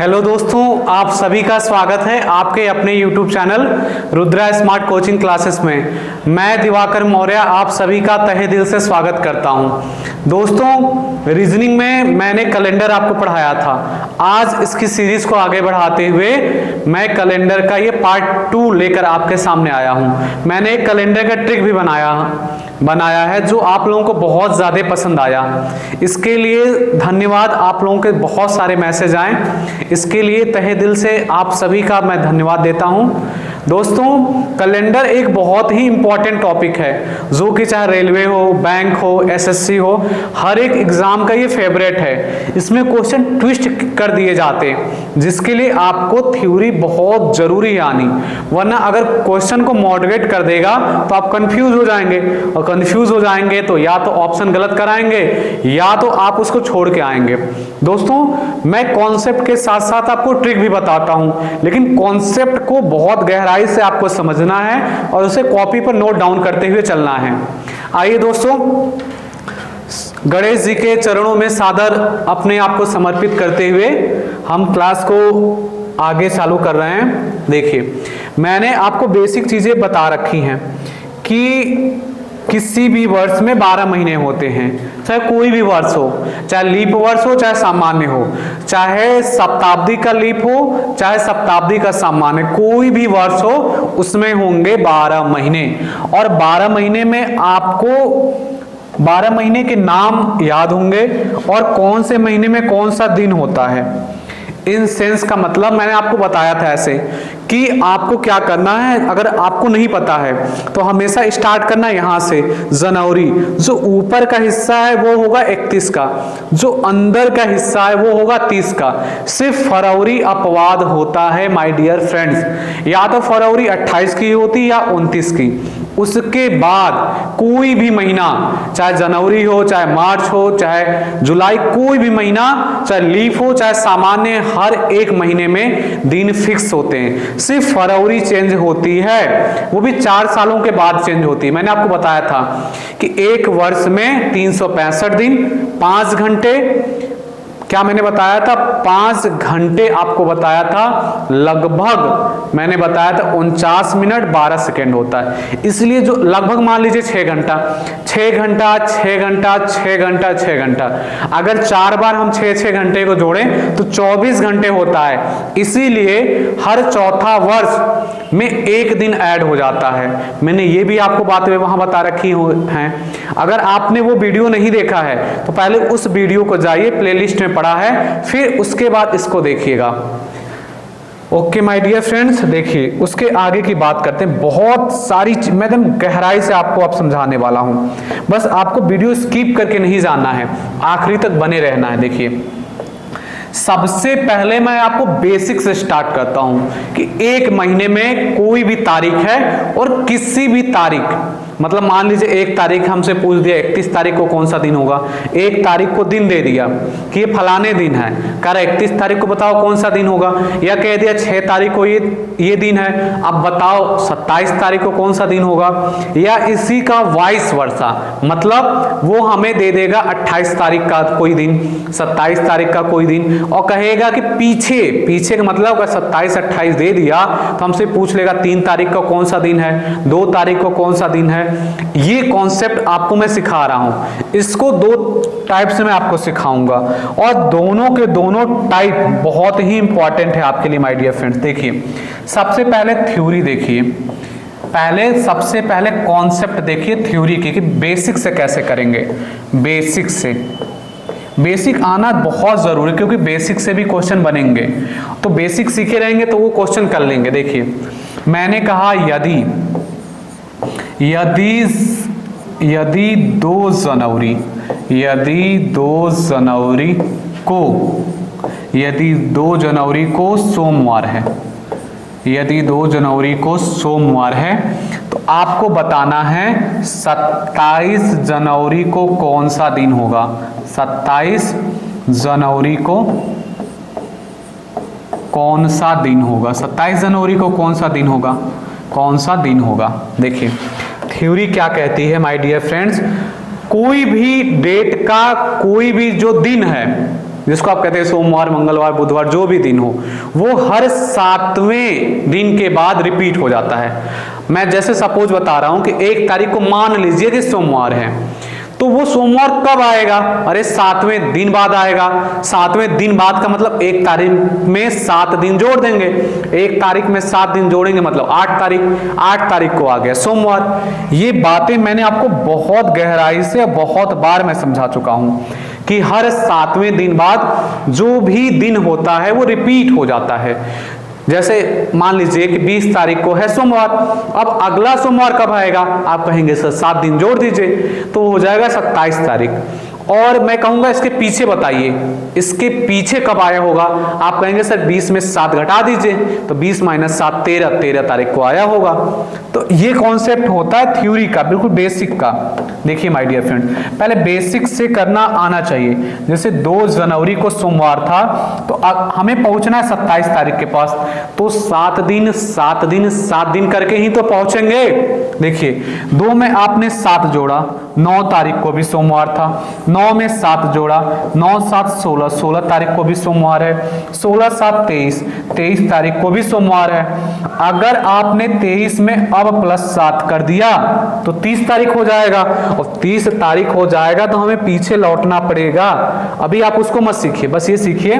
Hello दोस्तों, आप सभी का स्वागत है आपके अपने YouTube channel Rudra smart coaching classes में। मैं दिवाकर मौर्य आप सभी का तहे दिल से स्वागत करता हूं। दोस्तों, रीजनिंग में मैंने कैलेंडर आपको पढ़ाया था। आज इसकी सीरीज को आगे बढ़ाते हुए मैं कैलेंडर का ये पार्ट 2 लेकर आपके सामने आया हूं। मैंने एक कैलेंडर का ट्रिक भी बनाया है जो आप लोगों को बहुत ज़्यादा पसंद आया। इसके लिए धन्यवाद, आप लोगों के बहुत सारे मैसेज आए, इसके लिए तहे दिल से आप सभी का मैं धन्यवाद देता हूं। दोस्तों, कैलेंडर एक बहुत ही इंपॉर्टेंट टॉपिक है जो कि चाहे रेलवे हो, बैंक हो, एसएससी हो, हर एक एग्जाम का ये फेवरेट है। इसमें क्वेश्चन ट्विस्ट कर दिए जाते जिसके लिए आपको थ्योरी बहुत जरूरी आनी, वरना अगर क्वेश्चन को मॉडरेट कर देगा तो आप कंफ्यूज हो जाएंगे, और कंफ्यूज हो जाएंगे तो या तो ऑप्शन गलत कराएंगे या तो आप उसको छोड़ के आएंगे। दोस्तों, मैं कॉन्सेप्ट के साथ साथ आपको ट्रिक भी बताता हूं, लेकिन कॉन्सेप्ट को बहुत गहराई से आपको समझना है और उसे कॉपी पर नोट डाउन करते हुए चलना है। आइए दोस्तों, गणेश जी के चरणों में सादर अपने आप को समर्पित करते हुए हम क्लास को आगे चालू कर रहे हैं। देखिए, मैंने आपको बेसिक चीजें बता रखी हैं कि किसी भी वर्ष में 12 महीने होते हैं, चाहे कोई भी वर्ष हो, चाहे लीप वर्ष हो चाहे सामान्य हो, चाहे शताब्दी का लीप हो चाहे शताब्दी का सामान्य, कोई भी वर्ष हो उसमें होंगे 12 महीने। और 12 महीने में आपको 12 महीने के नाम याद होंगे और कौन से महीने में कौन सा दिन होता है। इन सेंस का मतलब मैंने आपको बताया था ऐसे कि आपको क्या करना है। अगर आपको नहीं पता है तो हमेशा स्टार्ट करना यहां से। जनवरी, जो ऊपर का हिस्सा है वो होगा 31 का, जो अंदर का हिस्सा है वो होगा 30 का। सिर्फ फरवरी अपवाद होता है माय डियर फ्रेंड्स, या तो फरवरी 28 की होती या 29 की। उसके बाद कोई भी महीना, चाहे जनवरी हो चाहे मार्च हो चाहे जुलाई, कोई भी महीना, चाहे लीफ हो चाहे सामान्य, हर एक महीने में दिन फिक्स होते हैं। सिर्फ फरवरी चेंज होती है, वो भी 4 सालों के बाद चेंज होती है। मैंने आपको बताया था कि एक वर्ष में 365 दिन, 5 घंटे, क्या मैंने बताया था 5 घंटे आपको बताया था, लगभग मैंने बताया था 49 मिनट 12 सेकेंड होता है। इसलिए जो लगभग मान लीजिए 6 घंटा 6 घंटा 6 घंटा 6 घंटा 6 घंटा, अगर 4 बार हम 6 घंटे को जोड़ें तो 24 घंटे होता है। इसीलिए हर चौथा वर्ष में एक दिन ऐड हो जाता है। मैंने ये भी आपको बातें वहां बता रखी हैं। अगर आपने वो वीडियो नहीं देखा है तो पहले उस वीडियो को जाइए, प्लेलिस्ट में पड़ा है, फिर उसके बाद इसको देखिएगा। ओके माय डियर फ्रेंड्स, देखिए उसके आगे की बात करते हैं। बहुत सारी मैं एकदम गहराई से आपको अब समझाने वाला हूं, बस आपको वीडियो स्किप करके नहीं जाना है, आखिरी तक बने रहना है। देखिए, सबसे पहले मैं आपको बेसिक से स्टार्ट करता हूं कि एक महीने में कोई भी तारीख है और किसी भी तारीख, मतलब मान लीजिए 1 तारीख हमसे पूछ दिया 31 तारीख को कौन सा दिन होगा। 1 तारीख को दिन दे दिया कि ये फलाने दिन है, कह रहा 31 तारीख को बताओ कौन सा दिन होगा, या कह दिया 6 तारीख को ये दिन है, अब बताओ 27 तारीख को कौन सा दिन होगा, या इसी का वाइस वर्सा, मतलब वो हमें दे देगा 28 तारीख का कोई दिन, 27 तारीख का कोई दिन, और कहेगा कि पीछे का मतलब अगर 27 28 दे दिया तो हमसे पूछ लेगा 3 तारीख को कौन सा दिन है, 2 तारीख को कौन सा दिन है। ये कॉन्सेप्ट आपको मैं सिखा रहा हूं। इसको 2 टाइप से मैं आपको सिखाऊंगा और दोनों के दोनों टाइप बहुत ही इंपॉर्टेंट है आपके लिए माय डियर फ्रेंड्स। देखिए, सबसे पहले थ्योरी देखिए, सबसे पहले कॉन्सेप्ट देखिए थ्योरी की कि बेसिक से कैसे करेंगे। बेसिक आना बहुत जरूरी, क्योंकि बेसिक से भी क्वेश्चन बनेंगे, तो बेसिक सीखे रहेंगे तो वो क्वेश्चन कर लेंगे। देखिए, मैंने कहा यदि 2 जनवरी को सोमवार है, यदि 2 जनवरी को सोमवार है तो आपको बताना है 27 जनवरी को कौन सा दिन होगा। 27 जनवरी को कौन सा दिन होगा, 27 जनवरी को कौन सा दिन होगा। देखिए, थ्योरी क्या कहती है माय डियर फ्रेंड्स, कोई भी डेट का कोई भी जो दिन है जिसको आप कहते हैं सोमवार, मंगलवार, बुधवार, जो भी दिन हो, वो हर 7वें दिन के बाद रिपीट हो जाता है। मैं जैसे सपोज बता रहा हूं कि 1 तारीख को मान लीजिए कि सोमवार है, तो वो सोमवार कब आएगा? अरे 7वें दिन बाद आएगा। 7वें दिन बाद का मतलब 1 तारीख में 7 दिन जोड़ देंगे, 1 तारीख में 7 दिन जोड़ेंगे मतलब 8 तारीख, 8 तारीख को आ गया सोमवार। ये बातें मैंने आपको बहुत गहराई से बहुत बार मैं समझा चुका हूं कि हर 7वें दिन बाद जो भी दिन होता है वो रिपीट हो जाता है। जैसे मान लीजिए कि 20 तारीख को है सोमवार, अब अगला सोमवार कब आएगा? आप कहेंगे सर 7 दिन जोड़ दीजिए, तो हो जाएगा 27 तारीख। और मैं कहूंगा इसके पीछे बताइए, इसके पीछे कब आया होगा? आप कहेंगे सर 20 में 7 घटा दीजिए, तो 20 - 7 13 तारीख को आया होगा। तो ये कॉन्सेप्ट होता है थ्योरी का, बिल्कुल बेसिक का। देखिए माय डियर फ्रेंड, पहले बेसिक से करना आना चाहिए। जैसे 2 जनवरी को सोमवार था, तो हमें पहुंचना है 27 तारीख के पास, तो 7 दिन 7 दिन 7 दिन करके ही तो पहुंचेंगे। देखिए 2 में आपने 7 जोड़ा, 9 तारीख को भी सोमवार था, 9 में 7 जोड़ा, 9 7 16, 16 तारीख को भी सोमवार है, 16 7 23, 23 तारीख को भी सोमवार है। अगर आपने 23 में अब +7 कर दिया तो 30 तारीख हो जाएगा, और 30 तारीख हो जाएगा तो हमें पीछे लौटना पड़ेगा। अभी आप उसको मत सीखिए, बस ये सीखिए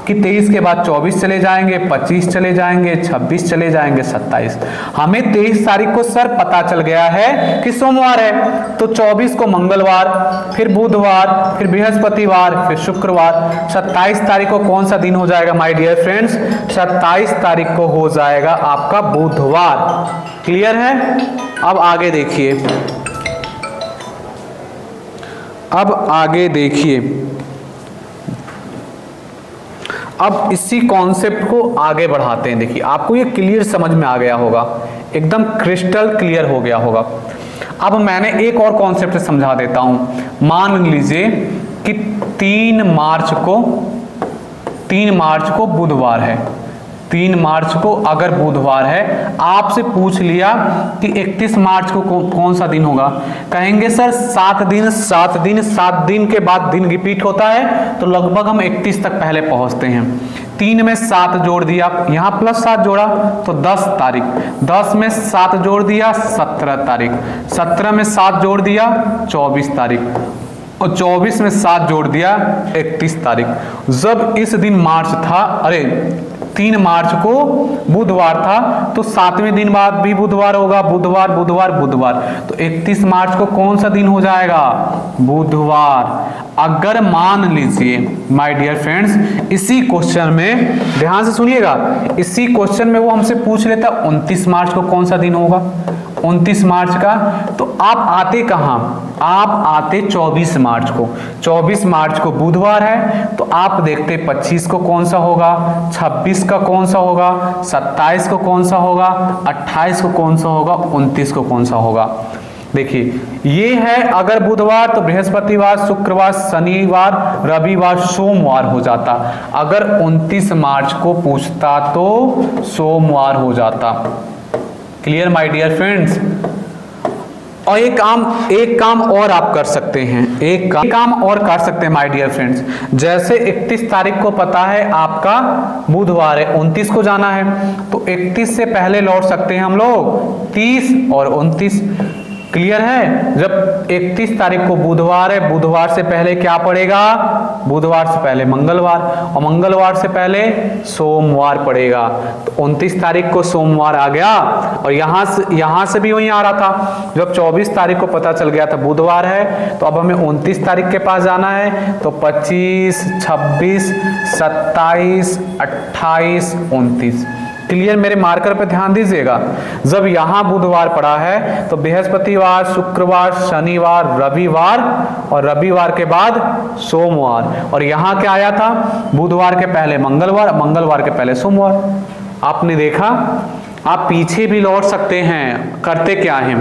कि 23 के बाद 24 चले जाएंगे, 25 चले जाएंगे, 26 चले जाएंगे, 27। हमें 23 तारीख को सर पता चल गया है कि सोमवार है, तो 24 को मंगलवार, फिर बुधवार, फिर बृहस्पतिवार, फिर शुक्रवार। 27 तारीख को कौन सा दिन हो जाएगा माय डियर फ्रेंड्स? 27 तारीख को हो जाएगा आपका बुधवार। क्लियर है? अब आगे देखिए, अब आगे देखिए, अब इसी कॉन्सेप्ट को आगे बढ़ाते हैं। देखिए आपको ये क्लियर समझ में आ गया होगा, एकदम क्रिस्टल क्लियर हो गया होगा। अब मैंने एक और कॉन्सेप्ट समझा देता हूं। मान लीजिए कि 3 मार्च को बुधवार है, 3 मार्च को अगर बुधवार है, आपसे पूछ लिया कि 31 मार्च को कौन सा दिन होगा? कहेंगे सर 7 दिन 7 दिन 7 दिन के बाद दिन रिपीट होता है, तो लगभग हम 31 तक पहले पहुंचते हैं। 3 में 7 जोड़ दिया, यहाँ +7 जोड़ा तो 10 तारीख, 10 में 7 जोड़ दिया 17 तारीख, 17 में 7 जोड़ दिया 24 तारीख, और 24 में 7 जोड़ दिया 31 तारीख। जब इस दिन मार्च था, अरे 3 मार्च को बुधवार था, तो 7वें दिन बाद भी बुधवार होगा, बुधवार बुधवार बुधवार, तो 31 मार्च को कौन सा दिन हो जाएगा? बुधवार। अगर मान लीजिए माय डियर फ्रेंड्स, इसी क्वेश्चन में ध्यान से सुनिएगा, इसी क्वेश्चन में वो हमसे पूछ लेता 29 मार्च को कौन सा दिन होगा? 29 मार्च का, तो आप आते कहां? आप आते 24 मार्च को। 24 मार्च को बुधवार है, तो आप देखते 25 को कौन सा होगा, 26 का कौन सा होगा, 27 को कौन सा होगा, 28 को कौन सा होगा, 29 को कौन सा होगा। देखिए ये है, अगर बुधवार तो बृहस्पतिवार, शुक्रवार, शनिवार, रविवार, सोमवार हो जाता। अगर 29 मार्च को पूछता तो सोमवार हो जाता। Clear my dear friends? और एक काम और आप कर सकते हैं, एक काम और कर सकते हैं माय डियर फ्रेंड्स। जैसे 31 तारीख को पता है आपका बुधवार है, 29 को जाना है, तो 31 से पहले लौट सकते हैं हम लोग 30 और 29। क्लियर है? जब 31 तारीख को बुधवार है, बुधवार से पहले क्या पड़ेगा? बुधवार से पहले मंगलवार, और मंगलवार से पहले सोमवार पड़ेगा। तो 29 तारीख को सोमवार आ गया, और यहां से भी वहीं आ रहा था। जब 24 तारीख को पता चल गया था बुधवार है, तो अब हमें 29 तारीख के पास जाना है, तो 25 26 27 28 29। क्लियर? मेरे मार्कर पे ध्यान दीजिएगा। जब यहां बुधवार पड़ा है, तो बृहस्पतिवार, शुक्रवार, शनिवार, रविवार, और रविवार के बाद सोमवार, और यहां क्या आया था? बुधवार के पहले मंगलवार, मंगलवार के पहले सोमवार। आपने देखा? आप पीछे भी लौट सकते हैं। करते क्या है,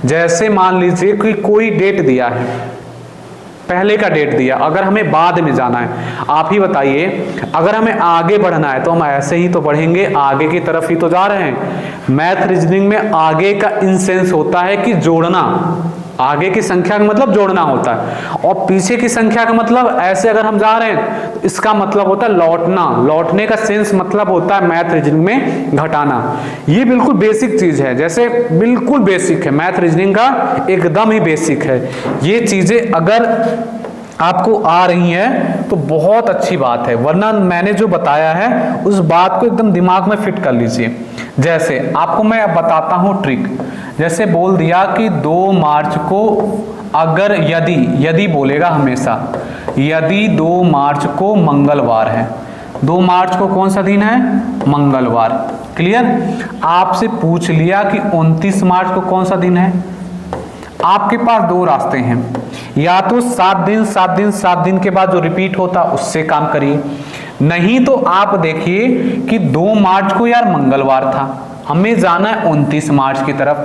जैसे मान लीजिए कि कोई डेट दिया है, पहले का डेट दिया, अगर हमें बाद में जाना है, आप ही बताइए, अगर हमें आगे बढ़ना है तो हम ऐसे ही तो बढ़ेंगे, आगे की तरफ ही तो जा रहे हैं। मैथ रीजनिंग में आगे का इंसेंस होता है कि जोड़ना। आगे की संख्या का मतलब जोड़ना होता है, और पीछे की संख्या का मतलब ऐसे अगर हम जा रहे हैं तो इसका मतलब होता है लौटना। लौटने का सेंस मतलब होता है मैथ रीजनिंग में घटाना। ये बिल्कुल बेसिक चीज है, जैसे बिल्कुल बेसिक है, मैथ रीजनिंग का एकदम ही बेसिक है। ये चीजें अगर आपको आ रही है तो बहुत अच्छी बात है, वरना मैंने जो बताया है उस बात को एकदम दिमाग में फिट कर लीजिए। जैसे आपको मैं अब बताता हूं ट्रिक। जैसे बोल दिया कि 2 मार्च को, अगर यदि बोलेगा हमेशा, यदि 2 मार्च को मंगलवार है, 2 मार्च को कौन सा दिन है? मंगलवार। क्लियर? आपसे पूछ लिया कि 29 मार्च को कौन सा दिन है, आपके पास 2 रास्ते हैं, या तो 7 दिन के बाद जो रिपीट होता उससे काम करिए, नहीं तो आप देखिए कि 2 मार्च को यार मंगलवार था, हमें जाना है 29 मार्च की तरफ,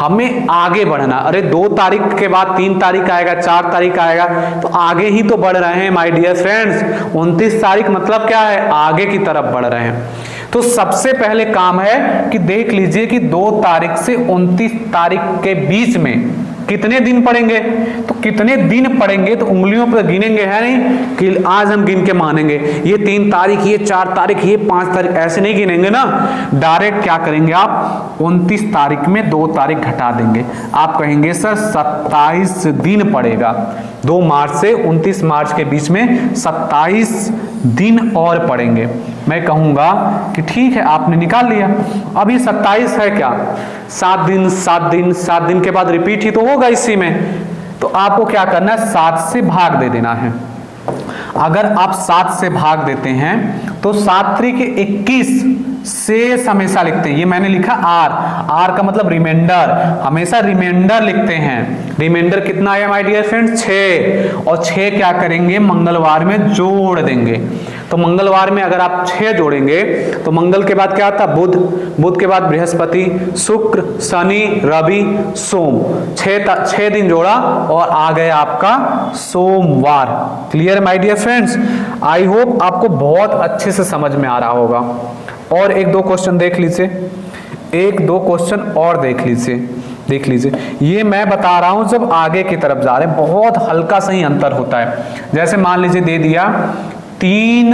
हमें आगे बढ़ना। अरे 2 तारीख के बाद 3 तारीख आएगा, 4 तारीख आएगा, तो आगे ही तो बढ़ रहे हैं माय डियर फ्रेंड्स। 29 तारीख मतलब क्या है? आगे की तरफ बढ़ रहे हैं। तो सबसे पहले काम है कि देख लीजिए कि 2 तारीख से 29 तारीख के बीच में कितने दिन पड़ेंगे। तो कितने दिन पड़ेंगे तो उंगलियों पर गिनेंगे, है नहीं कि आज हम गिन के मानेंगे ये 3 तारीख, ये 4 तारीख, ये 5 तारीख, ऐसे नहीं गिनेंगे ना। डायरेक्ट क्या करेंगे आप? 29 तारीख में 2 तारीख घटा देंगे। आप कहेंगे सर 27 दिन पड़ेगा, 2 मार्च से 29 मार्च के बीच में 27 दिन और पड़ेंगे। मैं कहूंगा कि ठीक है, आपने निकाल लिया। अब ये 27 है क्या? 7 दिन 7 दिन 7 दिन के बाद रिपीट ही तो होगा इसी में। तो आपको क्या करना है? 7 से भाग दे देना है। अगर आप 7 से भाग देते हैं तो 7 त्रिक 21 शेष हमेशा लिखते हैं। ये मैंने लिखा आर का मतलब रिमाइंडर, हमेशा रिमाइंडर लिखते हैं। रिमाइंडर कितना आया माय डियर फ्रेंड्स? 6, और 6 क्या करेंगे? मंगलवार में जोड़ देंगे। तो मंगलवार में अगर आप 6 जोड़ेंगे तो मंगल के बाद क्या आता? बुध, बुध के बाद बृहस्पति, शुक्र, शनि, रवि, सोम, 6 दिन जोड़ा और आ गया आपका सोमवार। Clear my dear friends? I hope आपको बहुत अच्छे से समझ में आ रहा होगा। और 1-2 क्वेश्चन देख लीजिए, 1-2 क्वेश्चन और देख लीजिए। ये मैं बता रहा हूं जब आगे की तरफ जा रहे हैं बहुत हल्का सा ही अंतर होता है। जैसे मान लीजिए दे दिया 3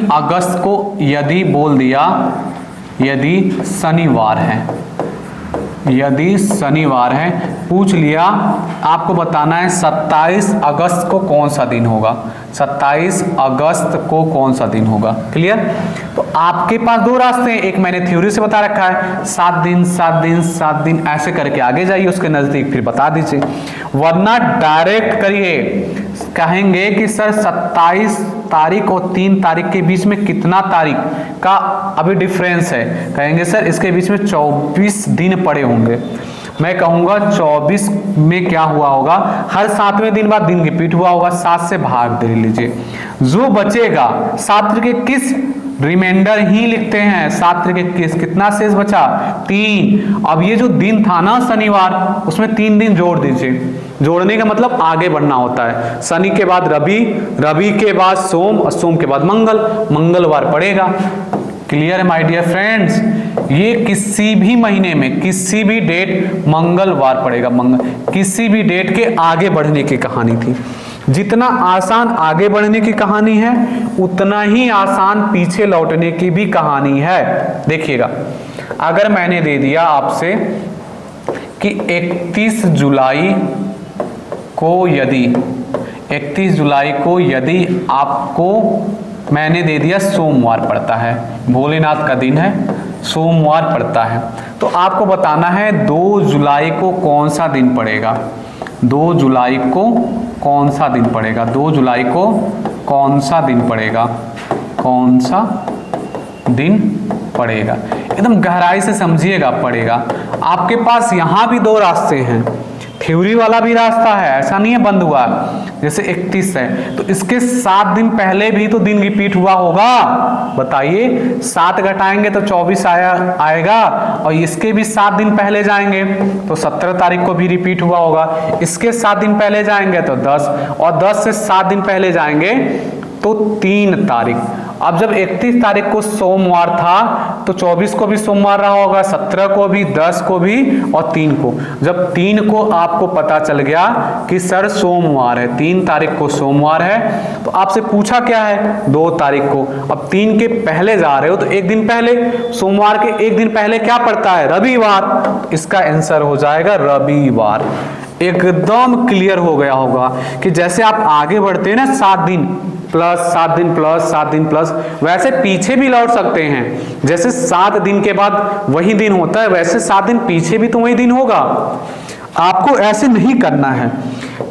अगस्त को यदि बोल दिया, यदि शनिवार है, पूछ लिया आपको बताना है 27 अगस्त को कौन सा दिन होगा, 27 अगस्त को कौन सा दिन होगा। क्लियर? तो आपके पास 2 रास्ते हैं, एक मैंने थ्योरी से बता रखा है 7 दिन ऐसे करके आगे जाइए, उसके नजदीक फिर बता दीजिए, वरना डायरेक्ट करिए। कहेंगे कि सर 27 तारीख और 3 तारीख के बीच में कितना तारीख का अभी डिफरेंस है? कहेंगे सर इसके बीच में 24 दिन पड़े होंगे। मैं कहूंगा 24 में क्या हुआ होगा? हर 7वें दिन बाद दिन रिपीट हुआ होगा, 7 से भाग दे लीजिए, जो बचेगा 7 के किस रिमाइंडर ही लिखते हैं, 7 के किस, कितना शेष बचा? 3। अब ये जो दिन था ना शनिवार, उसमें 3 दिन जोड़ दीजिए। जोड़ने का मतलब आगे बढ़ना होता है। शनि के बाद रवि, रवि के बाद सोम और सोम के बाद मंगलवार पड़ेगा। क्लियर है माय डियर फ्रेंड्स? ये किसी भी महीने में किसी भी डेट मंगलवार पड़ेगा। किसी भी डेट के आगे बढ़ने की कहानी थी। जितना आसान आगे बढ़ने की कहानी है उतना ही आसान पीछे लौटने की भी कहानी है। देखिएगा, अगर मैंने दे दिया आपसे कि 31 जुलाई को यदि आपको मैंने दे दिया सोमवार पड़ता है, भोलेनाथ का दिन है, सोमवार पड़ता है, तो आपको बताना है 2 जुलाई को कौन सा दिन पड़ेगा। 2 जुलाई को कौन सा दिन पड़ेगा? 2 जुलाई को कौन सा दिन पड़ेगा? कौन सा दिन पड़ेगा? एकदम गहराई से समझिएगा। पड़ेगा। आपके पास यहां भी 2 रास्ते हैं, थ्योरी वाला भी रास्ता है, ऐसा नहीं है बंद हुआ। जैसे 31 है तो इसके 7 दिन पहले भी तो दिन रिपीट हुआ होगा। बताइए, 7 घटाएंगे तो 24 आएगा, और इसके भी 7 दिन पहले जाएंगे तो 17 तारीख को भी रिपीट हुआ होगा। इसके 7 दिन पहले जाएंगे तो 10, और 10 से 7 दिन पहले जाएंगे तो 3 तारीख। अब जब 31 तारीख को सोमवार था तो 24 को भी सोमवार रहा होगा, 17 को भी, 10 को भी और 3 को। जब 3 को आपको पता चल गया कि सर सोमवार है, 3 तारीख को सोमवार है, तो आपसे पूछा क्या है 2 तारीख को। अब 3 के पहले जा रहे हो तो एक दिन पहले, सोमवार के एक दिन पहले क्या पड़ता है रविवार, इसका आंसर हो जाएगा रविवार। एकदम क्लियर हो गया होगा कि जैसे आप आगे बढ़ते हैं ना 7 दिन प्लस 7 दिन प्लस 7 दिन प्लस, वैसे पीछे भी लौट सकते हैं। जैसे 7 दिन के बाद वही दिन होता है, वैसे 7 दिन पीछे भी तो वही दिन होगा। आपको ऐसे नहीं करना है,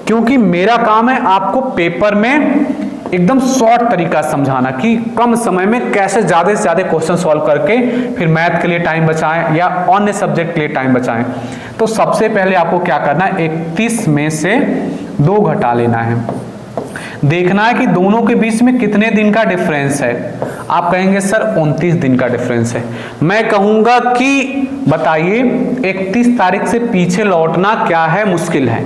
क्योंकि मेरा काम है आपको पेपर में एकदम शॉर्ट तरीका समझाना कि कम समय में कैसे ज़्यादा से ज़्यादा क्वेश्चन सॉल्व करके फिर मैथ के लिए टाइम बचाएं या अन्य सब्जेक्ट के लिए टाइम बचाएं। तो सबसे पहले आपको क्या करना है, 31 में से 2 घटा लेना है, देखना है कि दोनों के बीच में कितने दिन का डिफरेंस है। आप कहेंगे सर 29 दिन का डिफरेंस है। मैं कहूंगा कि बताइए 31 तारीख से पीछे लौटना क्या है, मुश्किल है।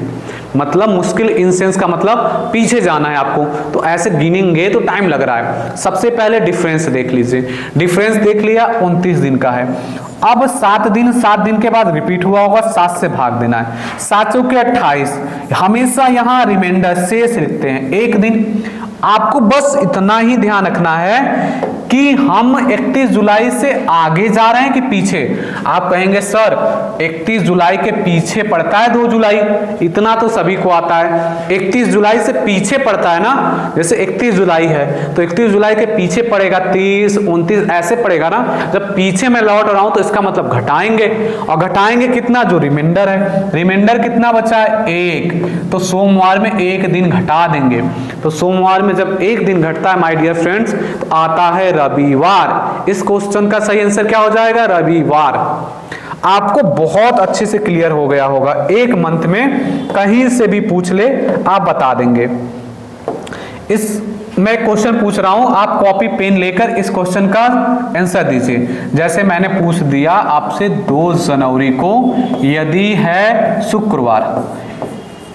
मतलब मुश्किल इन सेंस का मतलब पीछे जाना है आपको, तो ऐसे गिनेंगे तो टाइम लग रहा है। सबसे पहले डिफरेंस देख लीजिए, डिफरेंस देख लिया 29 दिन का है। अब 7 दिन के बाद रिपीट हुआ होगा, 7 से भाग देना है, 7 चौके 28। हमेशा यहाँ रिमाइंडर शेष लिखते हैं 1 दिन। आपको बस इतना ही ध्यान रखना है कि हम 31 जुलाई से आगे जा रहे हैं कि पीछे। आप कहेंगे सर 31 जुलाई के पीछे पड़ता है 2 जुलाई, इतना तो सभी को आता है। 31 जुलाई से पीछे पड़ता है ना, जैसे 31 जुलाई है तो 31 जुलाई के पीछे पड़ेगा 30, 29 ऐसे पड़ेगा ना। जब पीछे मैं लौट रहा हूं तो इसका मतलब घटाएंगे, और घटाएंगे कितना, जो रिमाइंडर है। रिमाइंडर कितना बचा है 1, तो सोमवार में 1 दिन घटा देंगे। तो सोमवार में जब 1 दिन घटता है माय डियर फ्रेंड्स तो आता है रविवार। इस क्वेश्चन का सही आंसर क्या हो जाएगा, रविवार। आपको बहुत अच्छे से क्लियर हो गया होगा, एक मंथ में कहीं से भी पूछ ले आप बता देंगे। इस मैं क्वेश्चन पूछ रहा हूं, आप कॉपी पेन लेकर इस क्वेश्चन का आंसर दीजिए। जैसे मैंने पूछ दिया आपसे 2 जनवरी को यदि है शुक्रवार,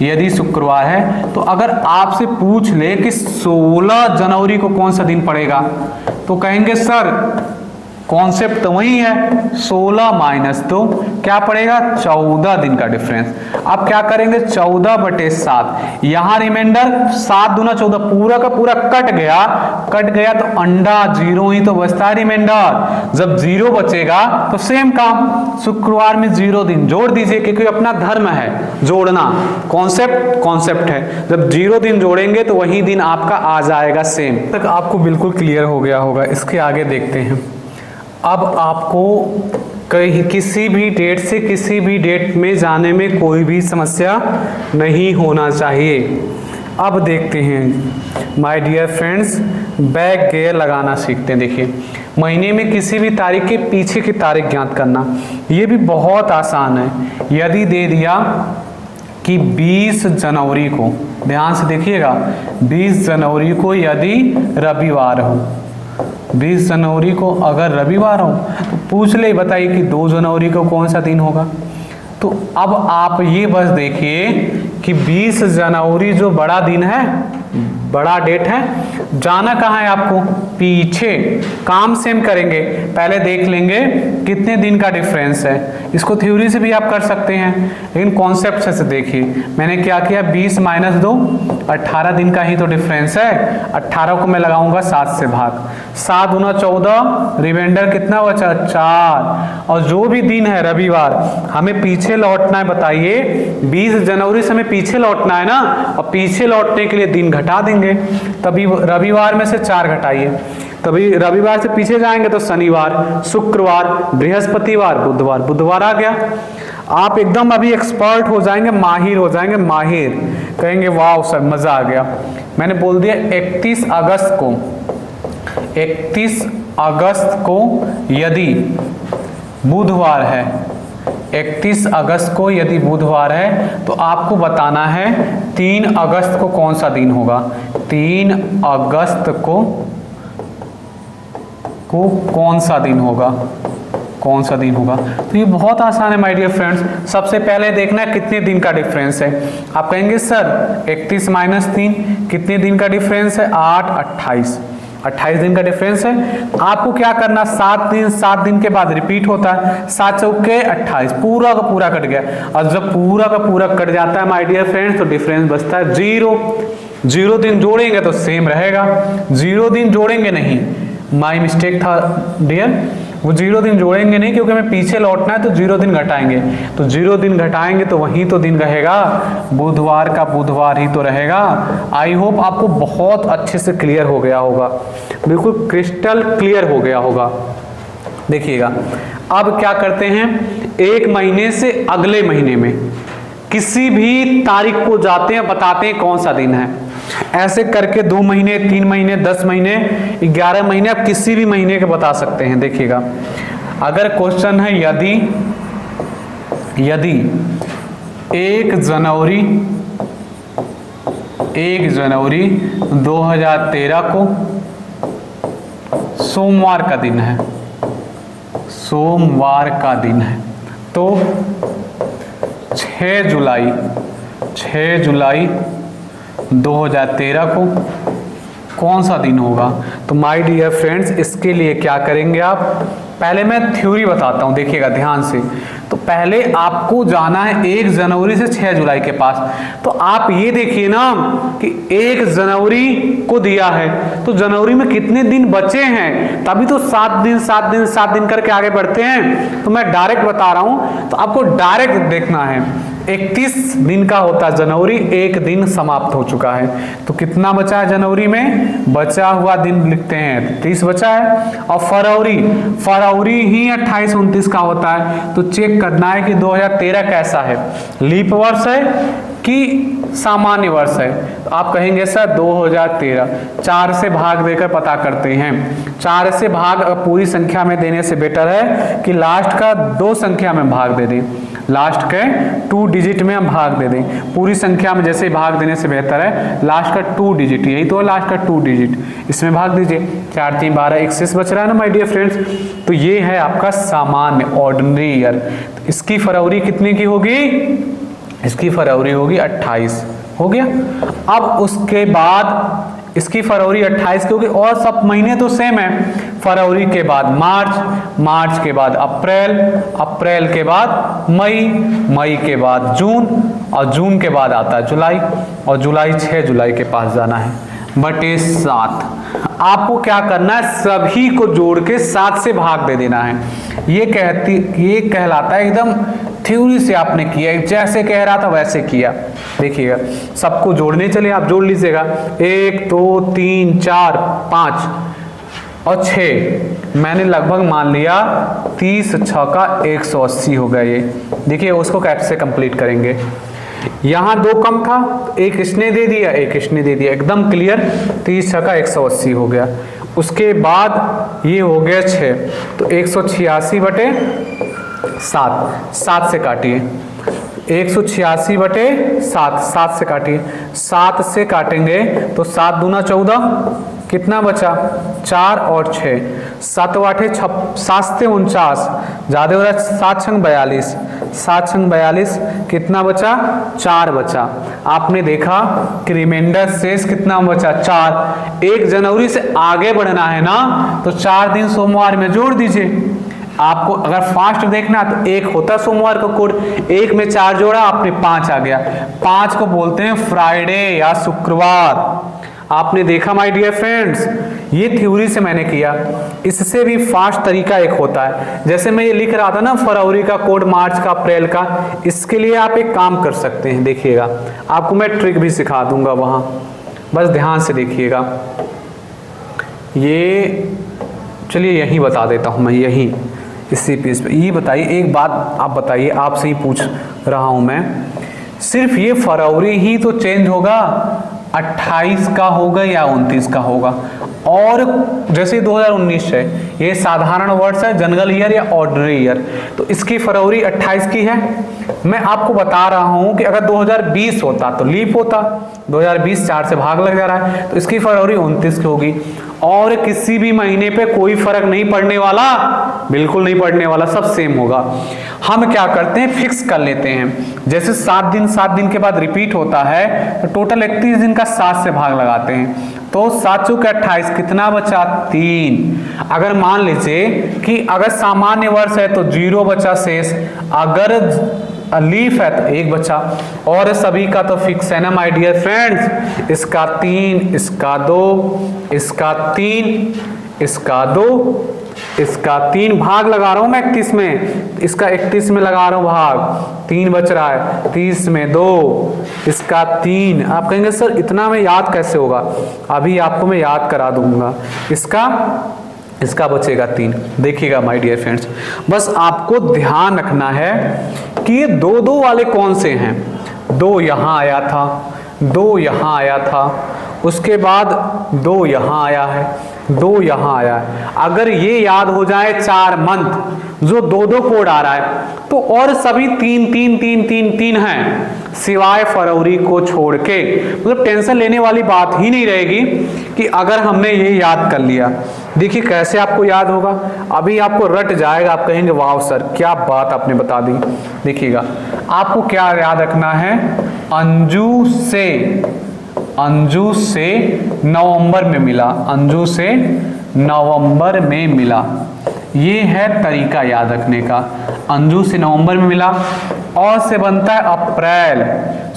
यदि शुक्रवार है, तो अगर आपसे पूछ ले कि 16 जनवरी को कौन सा दिन पड़ेगा, तो कहेंगे सर कॉन्सेप्ट तो वही है, 16 माइनस 2 क्या पड़ेगा, 14 दिन का डिफरेंस। अब क्या करेंगे 14/7, यहाँ रिमाइंडर 7 दूना 14, पूरा का पूरा कट गया तो अंडा 0 ही तो बचता है रिमाइंडर। जब 0 बचेगा तो सेम काम, शुक्रवार में 0 दिन जोड़ दीजिए, क्योंकि अपना धर्म है जोड़ना, कॉन्सेप्ट है। जब 0 दिन जोड़ेंगे तो वही दिन आपका आ जाएगा सेम। तक आपको बिल्कुल क्लियर हो गया होगा। इसके आगे देखते हैं। अब आपको कहीं किसी भी डेट से किसी भी डेट में जाने में कोई भी समस्या नहीं होना चाहिए। अब देखते हैं my dear friends, back gear लगाना सीखते हैं। देखिए महीने में किसी भी तारीख के पीछे की तारीख ज्ञात करना, ये भी बहुत आसान है। यदि दे दिया कि 20 जनवरी को, ध्यान से देखिएगा, 20 जनवरी को यदि रविवार हो, 20 जनवरी को अगर रविवार हो तो पूछ ले, बताइए कि 2 जनवरी को कौन सा दिन होगा। तो अब आप ये बस देखिए कि 20 जनवरी जो बड़ा दिन है, बड़ा डेट है, जाना कहाँ है आपको, पीछे। काम सेम करेंगे, पहले देख लेंगे कितने दिन का डिफरेंस है। इसको थ्योरी से भी आप कर सकते हैं, लेकिन कॉन्सेप्ट से देखिए मैंने क्या किया, 20 माइनस 2, 18 दिन का ही तो डिफरेंस है। 18 को मैं लगाऊंगा 7 से भाग, 7 दूना 14, रिमाइंडर कितना बचा 4, और जो भी दिन है रविवार हमें पीछे लौटना है। बताइए 20 जनवरी से हमें पीछे लौटना है ना, और पीछे लौटने के लिए दिन घटा देंगे। तभी रविवार में से 4 घटाइए, तभी रविवार से पीछे जाएंगे तो शनिवार, शुक्रवार, बृहस्पतिवार, बुधवार, बुधवार आ गया। आप एकदम अभी एक्सपर्ट हो जाएंगे, माहिर हो जाएंगे, माहिर कहेंगे वाह सर मजा आ गया। मैंने बोल दिया 31 अगस्त को, 31 अगस्त को यदि बुधवार है, 31 अगस्त को यदि बुधवार है तो आपको बताना है 3 अगस्त को कौन सा दिन होगा। 3 अगस्त को कौन सा दिन होगा, कौन सा दिन होगा। तो ये बहुत आसान है माय डियर फ्रेंड्स। सबसे पहले देखना है कितने दिन का डिफरेंस है। आप कहेंगे सर 31 माइनस 3 कितने दिन का डिफरेंस है, 8, 28। 28 दिन का डिफरेंस है। आपको क्या करना, 7 दिन के बाद रिपीट होता है, 7 चौके 28, पूरा का पूरा कट गया। और जब पूरा का पूरा कट जाता है माय डियर फ्रेंड्स, तो डिफरेंस बचता है 0 दिन जोड़ेंगे तो सेम रहेगा, 0 दिन जोड़ेंगे नहीं, माई मिस्टेक था डियर, वो 0 दिन जोड़ेंगे नहीं क्योंकि हमें पीछे लौटना है, तो 0 दिन घटाएंगे, तो 0 दिन घटाएंगे तो वही तो दिन रहेगा, बुधवार का बुधवार ही तो रहेगा। आई होप आपको बहुत अच्छे से क्लियर हो गया होगा, बिल्कुल क्रिस्टल क्लियर हो गया होगा। देखिएगा अब क्या करते हैं, एक महीने से अगले महीने में किसी भी तारीख को जाते हैं, बताते हैं कौन सा दिन है। ऐसे करके 2 महीने, 3 महीने, 10 महीने, 11 महीने, आप किसी भी महीने के बता सकते हैं। देखिएगा अगर क्वेश्चन है यदि 1 जनवरी 2013 को सोमवार का दिन है, सोमवार का दिन है, तो 6 जुलाई 2013 को कौन सा दिन होगा। तो माय डियर फ्रेंड्स, इसके लिए क्या करेंगे आप, पहले मैं थ्योरी बताता हूं, देखिएगा ध्यान से। तो पहले आपको जाना है 1 जनवरी से 6 जुलाई के पास। तो आप ये देखिए ना कि 1 जनवरी को दिया है, तो जनवरी में कितने दिन बचे हैं, तभी तो 7 दिन करके आगे बढ़ते हैं। तो मैं डायरेक्ट बता रहा हूं, तो आपको डायरेक्ट देखना है। 31 दिन का होता है जनवरी, 1 दिन समाप्त हो चुका है, तो कितना बचा है जनवरी में, बचा हुआ दिन लिखते हैं 30 बचा है। और फरवरी ही 28-29 का होता है, तो चेक करना है कि 2013 कैसा है, लीप वर्ष है कि सामान्य वर्ष है। तो आप कहेंगे सर 2013, 4 से भाग देकर पता करते हैं। 4 से भाग पूरी संख्या में देने से बेटर है कि लास्ट का 2 संख्या में भाग दे दें, लास्ट के 2 डिजिट में हम भाग दे दें। पूरी संख्या में जैसे भाग देने से बेहतर है लास्ट का 2 डिजिट, यही तो है लास्ट का 2 डिजिट, इसमें भाग दीजिए। 4 3 12 21 बच रहा है ना माय डियर फ्रेंड्स। तो ये है आपका सामान्य ऑर्डिनरी ईयर। इसकी फरवरी कितने की होगी, इसकी फरवरी होगी 28, हो गया। अब उसके बाद इसकी फरवरी 28 की होगी, और सब महीने तो सेम है। फरवरी के बाद मार्च के बाद अप्रैल के बाद मई के बाद जून, और जून के बाद आता है जुलाई, और जुलाई 6 जुलाई के पास जाना है बटे 7। आपको क्या करना है, सभी को जोड़ के 7 से भाग दे देना है। ये कहलाता है एकदम थ्योरी से आपने किया, जैसे कह रहा था वैसे किया। देखिएगा सबको जोड़ने चले, आप जोड़ लीजिएगा 1 2 3 4 5 और 6, मैंने लगभग मान लिया 30 6 का 180 हो गया। ये देखिए उसको कैसे कंप्लीट करेंगे, यहाँ 2 कम था, एक इसने दे दिया, एक इसने दे दिया, एकदम क्लियर, 30 6 का 180 हो गया। उसके बाद ये हो गया 6, तो 186 बटे 7 से काटिए, 186 बटे 7 से काटिए, 7 से काटेंगे तो 7 दूना 14, कितना बचा 4 और 6, 7 8 7 से 49, ज्यादा हो रहा है, 7 छंग 42, 7 छंग 42, कितना बचा 4 बचा। आपने देखा कि रिमाइंडर शेष कितना बचा 4। 1 जनवरी से आगे बढ़ना है ना, तो 4 दिन सोमवार में जोड़ दीजिए। आपको अगर फास्ट देखना तो 1 होता सोमवार का कोड, 1 में 4 जोड़ा आपने 5 आ गया, 5 को बोलते हैं फ्राइडे या शुक्रवार। आपने देखा माय डियर फ्रेंड्स, ये थ्योरी से मैंने किया। इससे भी फास्ट तरीका एक होता है, जैसे मैं ये लिख रहा था ना फरवरी का कोड, मार्च का, अप्रैल का, इसके लिए आप एक काम कर सकते हैं। देखिएगा आपको मैं ट्रिक भी सिखा दूंगा वहां, बस ध्यान से देखिएगा। ये चलिए यही बता देता हूं मैं, यही इसी पेज पे। ये बताइए एक बात, आप बताइए, आपसे ही पूछ रहा हूं मैं, सिर्फ ये फरवरी ही तो चेंज होगा, 28 का होगा या 29 का होगा। और जैसे 2019 है, ये साधारण वर्ष है, जनरल ईयर या ऑर्डिनरी ईयर, तो इसकी फरवरी 28 की है। मैं आपको बता रहा हूं कि अगर 2020 होता तो लीप होता, 2020 4 से भाग लग जा रहा है, तो इसकी फरवरी 29 की होगी। और किसी भी महीने पे कोई फर्क नहीं पड़ने वाला, बिल्कुल नहीं पड़ने वाला, सब सेम होगा। हम क्या करते हैं, फिक्स कर लेते हैं। जैसे 7 दिन के बाद रिपीट होता है, तो टोटल 31 दिन का 7 से भाग लगाते हैं, तो 7 चौके 28, कितना बचा 3। अगर मान लीजिए कि अगर सामान्य वर्ष है तो 0 बचा शेष, अगर लीफ है तो 1 बचा, और सभी का तो फिक्स है ना माय डियर फ्रेंड्स। इसका 3, इसका 2, इसका 3, इसका 2, इसका 3 भाग लगा रहा हूं मैं 31 में, इसका 31 में लगा रहा हूं भाग, 3 बच रहा है, 30 में 2, इसका 3। आप कहेंगे सर इतना में याद कैसे होगा, अभी आपको मैं याद करा दूंगा। इसका बचेगा 3। देखिएगा माय डियर फ्रेंड्स, बस आपको ध्यान रखना है कि ये 2 वाले कौन से हैं। 2 यहाँ आया था, 2 यहाँ आया था, उसके बाद 2 यहाँ आया है, 2 यहाँ आया है। अगर ये याद हो जाए 4 मंथ जो 2 कोड आ रहा है, तो और सभी 3 3 3 3 3 हैं सिवाय फरवरी को छोड़ के। मतलब टेंशन लेने वाली बात ही नहीं रहेगी कि अगर हमने ये याद कर लिया। देखिए कैसे आपको याद होगा, अभी आपको रट जाएगा, आप कहेंगे वाह सर क्या बात आपने बता दी। देखिएगा आपको क्या याद रखना है, अंजू से नवंबर में मिला, अंजू से नवंबर में मिला, ये है तरीका याद रखने का। अंजू से नवंबर में मिला, और से बनता है अप्रैल।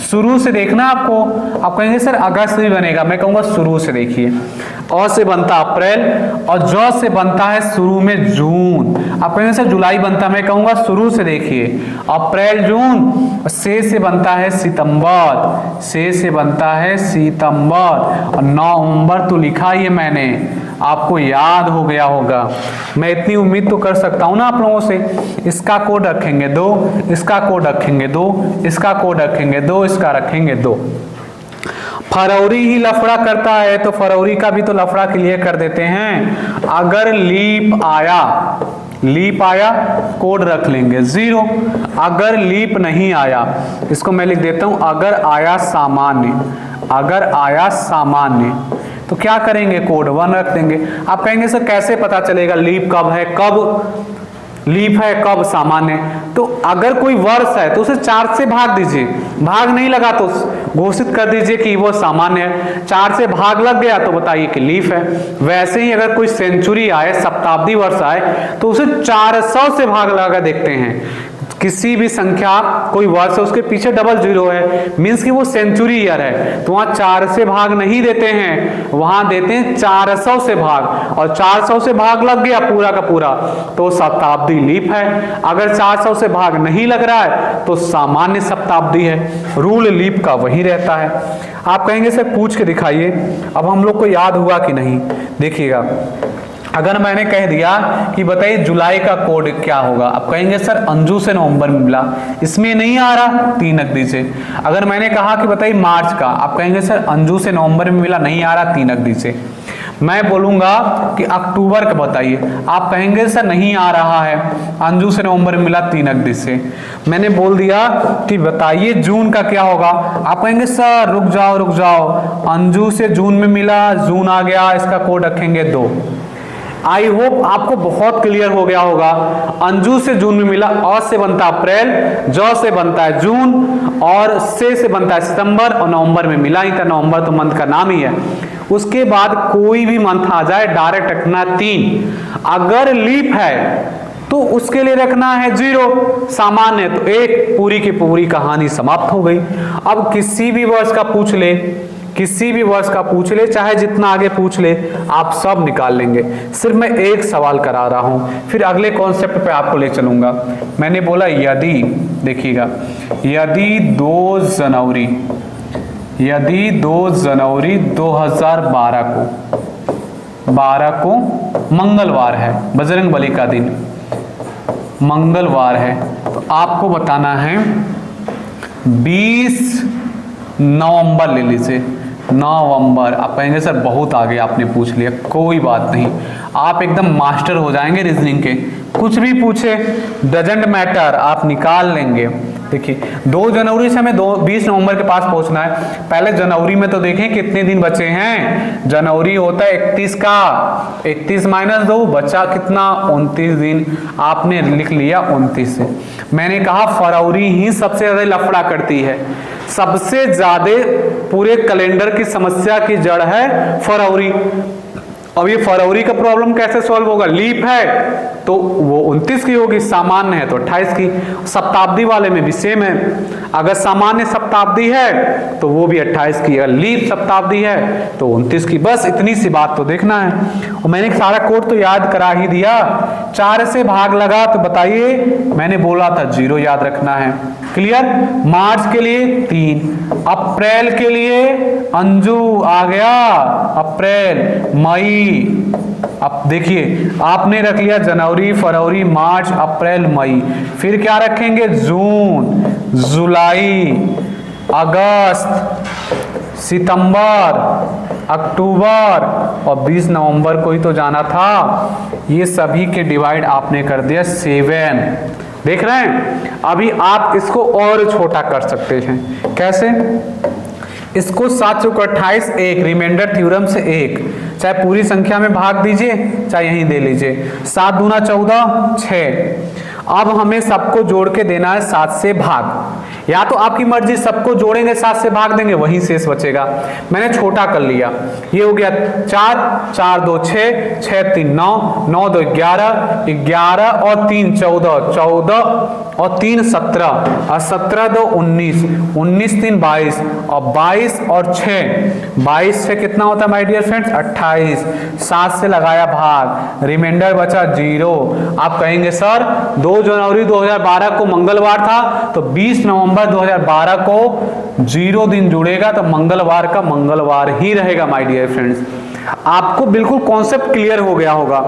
शुरू से देखना आपको, आप कहेंगे सर अगस्त भी बनेगा, मैं कहूँगा शुरू से देखिए। और से बनता अप्रैल, और ज से बनता है शुरू में जून। आप कहेंगे सर जुलाई बनता, मैं कहूँगा शुरू से देखिए अप्रैल जून। से बनता है सितंबर, से बनता है सितंबर, और नवंबर तो लिखा ही है मैंने, आपको याद हो गया होगा। मैं इतनी उम्मीद तो कर सकता हूं ना आप लोगों से। इसका कोड रखेंगे 2, इसका कोड रखेंगे 2, इसका कोड रखेंगे 2, इसका रखेंगे 2। फरवरी ही लफड़ा करता है तो फरवरी का भी तो लफड़ा क्लियर कर देते हैं। अगर लीप आया कोड रख लेंगे 0। अगर लीप नहीं आया, इसको मैं लिख देता हूं अगर आया सामान्य, तो क्या करेंगे कोड 1 रख देंगे। आप कहेंगे सर कैसे पता चलेगा लीप कब है, कब लीप है कब सामान्य। तो अगर कोई वर्ष है तो उसे 4 से भाग दीजिए, भाग नहीं लगा तो घोषित कर दीजिए कि वो सामान्य है। 4 से भाग लग गया तो बताइए कि लीप है। वैसे ही अगर कोई सेंचुरी आए, शताब्दी वर्ष आए, तो उसे 400 से भाग लगा देखते हैं। किसी भी संख्या कोई वर्ष है उसके पीछे डबल 0 है, मीन्स कि वो सेंचुरी ईयर है, तो वहां 4 से भाग नहीं देते हैं, वहां देते हैं 400 से भाग। और 400 से भाग लग गया पूरा का पूरा तो शताब्दी लीप है। अगर 400 से भाग नहीं लग रहा है तो सामान्य शताब्दी है। रूल लीप का वही रहता है। आप कहेंगे सर पूछ के दिखाइए, अब हम लोग को याद हुआ कि नहीं। देखिएगा अगर मैंने कह दिया कि बताइए जुलाई का कोड क्या होगा, आप कहेंगे सर अंजू से नवंबर में मिला, इसमें नहीं आ रहा 3 रख दीजिए। अगर मैंने कहा कि बताइए मार्च का, आप कहेंगे सर अंजू से नवंबर में मिला, नहीं आ रहा 3 रख दीजिए। मैं बोलूंगा कि अक्टूबर का बताइए, आप कहेंगे सर नहीं आ रहा है, अंजू से नवंबर में मिला 3 रख दीजिए। मैंने बोल दिया कि बताइए जून का क्या होगा, आप कहेंगे सर रुक जाओ, अंजू से जून में मिला, जून आ गया, इसका कोड रखेंगे 2। आई होप आपको बहुत क्लियर हो गया होगा। अंजू से जून में मिला, अ से बनता है अप्रैल, ज से बनता है जून, और से बनता है सितंबर, और नवंबर में मिला ही था, नवंबर तो मंथ का नाम ही है। उसके बाद कोई भी मंथ आ जाए डायरेक्ट रखना 3। अगर लीप है तो उसके लिए रखना है 0, सामान्य तो 1। पूरी की पूरी कहानी समाप्त हो गई। अब किसी भी वर्ष का पूछ ले, चाहे जितना आगे पूछ ले, आप सब निकाल लेंगे। सिर्फ मैं एक सवाल करा रहा हूं, फिर अगले कॉन्सेप्ट पे आपको ले चलूंगा। मैंने बोला यदि, देखिएगा, यदि 2 जनवरी 2012 को मंगलवार है, बजरंगबली का दिन मंगलवार है, तो आपको बताना है 20 नवंबर ले लीजिए। नवंबर, आप कहेंगे सर बहुत आगे आपने पूछ लिया, कोई बात नहीं, आप एकदम मास्टर हो जाएंगे रीजनिंग के। कुछ भी पूछे डजेंट मैटर, आप निकाल लेंगे। देखिए 2 जनवरी से हमें 20 नवंबर के पास पहुंचना है। पहले जनवरी में तो देखें कितने दिन बचे हैं। जनवरी होता है 31 का, 31 - 2 बचा कितना, 29 दिन। आपने लिख लिया 29 से। मैंने कहा फरवरी ही सबसे ज्यादा लफड़ा करती है, सबसे ज्यादा पूरे कैलेंडर की समस्या की जड़ है फरवरी। अब ये फरवरी का प्रॉब्लम कैसे सॉल्व होगा? लीप है तो वो 29 की होगी, सामान्य है तो 28 की। शताब्दी वाले में भी सेम है, अगर सामान्य शताब्दी है तो वो भी 28 की, अगर लीप शताब्दी है तो 29 की। बस इतनी सी बात तो देखना है। और मैंने सारा कोड तो याद करा ही दिया। 4 से भाग लगा तो बताइए, मैंने बोला था 0 याद रखना है। क्लियर? मार्च के लिए 3, अप्रैल के लिए अंजू आ गया, अप्रैल, मई। अब देखिए आपने रख लिया जनवरी, फरवरी, मार्च, अप्रैल, मई, फिर क्या रखेंगे? जून, जुलाई, अगस्त, सितंबर, अक्टूबर और 20 नवंबर को ही तो जाना था। ये सभी के डिवाइड आपने कर दिया 7। देख रहे हैं? अभी आप इसको और छोटा कर सकते हैं। कैसे? इसको 7 चौक 28, 1 रिमाइंडर थ्योरम से 1, चाहे पूरी संख्या में भाग दीजिए चाहे यहीं दे लीजिए। 7 दूना 14, 6। अब हमें सबको जोड़ के देना है 7 से भाग, या तो आपकी मर्जी सबको जोड़ेंगे 7 से भाग देंगे, वही शेष बचेगा। मैंने छोटा कर लिया, ये हो गया 4, 4 2 6, 6 3 9, 9 2 11, 11 और 3 14, 14 और 3 17 और 17 2 19, 19 3 22 और 22 और 6, 22 से कितना होता है माय डियर फ्रेंड्स? 28। 7 से लगाया भाग, रिमाइंडर बचा 0। आप कहेंगे सर 2 जनवरी 2012 को मंगलवार था, तो 20 नवंबर 2012 को 0 दिन जुड़ेगा तो मंगलवार का मंगलवार ही रहेगा माय डियर फ्रेंड्स। आपको बिल्कुल कॉन्सेप्ट क्लियर हो गया होगा,